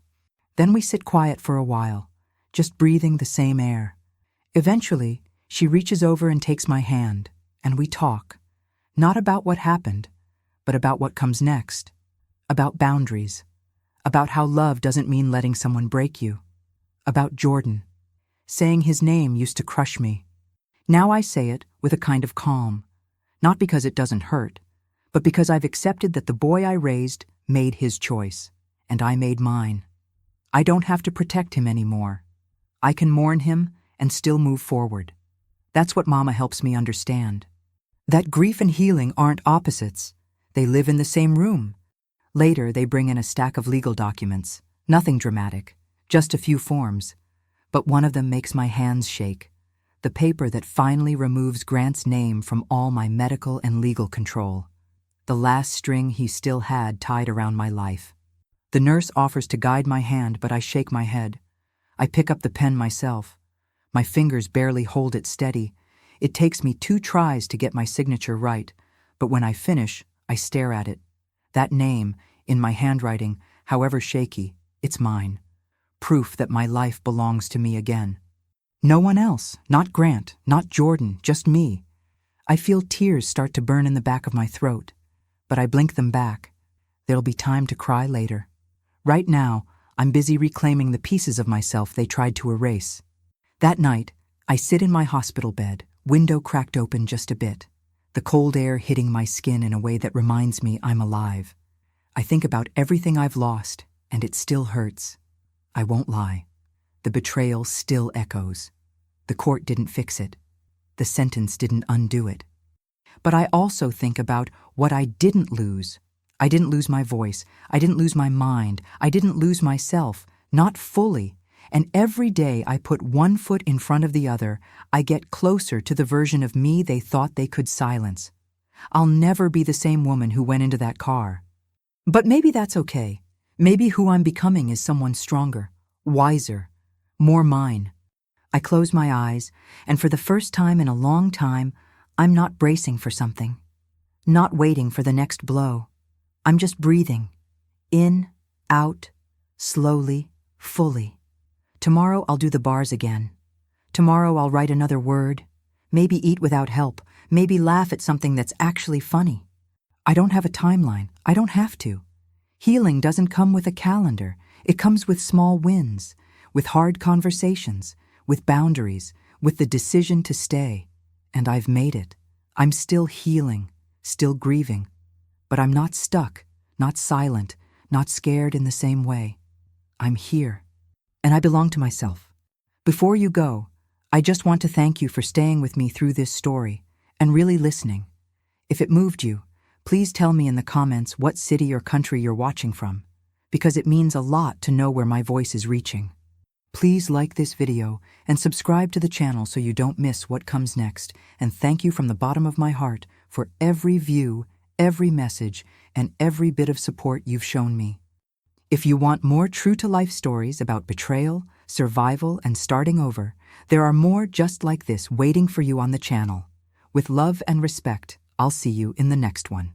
Then we sit quiet for a while, just breathing the same air. Eventually, she reaches over and takes my hand, and we talk. Not about what happened, but about what comes next. About boundaries. About how love doesn't mean letting someone break you. About Jordan. Saying his name used to crush me. Now I say it with a kind of calm. Not because it doesn't hurt, but because I've accepted that the boy I raised made his choice, and I made mine. I don't have to protect him anymore. I can mourn him and still move forward. That's what Mama helps me understand. That grief and healing aren't opposites. They live in the same room. Later, they bring in a stack of legal documents. Nothing dramatic, just a few forms. But one of them makes my hands shake. the paper that finally removes Grant's name from all my medical and legal control. The last string he still had tied around my life. The nurse offers to guide my hand, but I shake my head. I pick up the pen myself. My fingers barely hold it steady. It takes me 2 tries to get my signature right, but when I finish, I stare at it. That name, in my handwriting, however shaky, it's mine. Proof that my life belongs to me again. No one else, not Grant, not Jordan, just me. I feel tears start to burn in the back of my throat, but I blink them back. There'll be time to cry later. Right now, I'm busy reclaiming the pieces of myself they tried to erase. That night, I sit in my hospital bed, window cracked open just a bit, the cold air hitting my skin in a way that reminds me I'm alive. I think about everything I've lost, and it still hurts. I won't lie. The betrayal still echoes. The court didn't fix it. The sentence didn't undo it. But I also think about what I didn't lose. I didn't lose my voice. I didn't lose my mind. I didn't lose myself. Not fully. And every day I put one foot in front of the other, I get closer to the version of me they thought they could silence. I'll never be the same woman who went into that car. But maybe that's okay. Maybe who I'm becoming is someone stronger, wiser, more mine. I close my eyes, and for the first time in a long time, I'm not bracing for something. Not waiting for the next blow. I'm just breathing. In, out, slowly, fully. Tomorrow I'll do the bars again. Tomorrow I'll write another word. Maybe eat without help. Maybe laugh at something that's actually funny. I don't have a timeline. I don't have to. Healing doesn't come with a calendar. It comes with small wins, with hard conversations, with boundaries, with the decision to stay. And I've made it. I'm still healing, still grieving. But I'm not stuck, not silent, not scared in the same way. I'm here. And I belong to myself. Before you go, I just want to thank you for staying with me through this story and really listening. If it moved you, please tell me in the comments what city or country you're watching from, because it means a lot to know where my voice is reaching. Please like this video and subscribe to the channel so you don't miss what comes next, and thank you from the bottom of my heart for every view, every message, and every bit of support you've shown me. If you want more true-to-life stories about betrayal, survival, and starting over, there are more just like this waiting for you on the channel. With love and respect, I'll see you in the next one.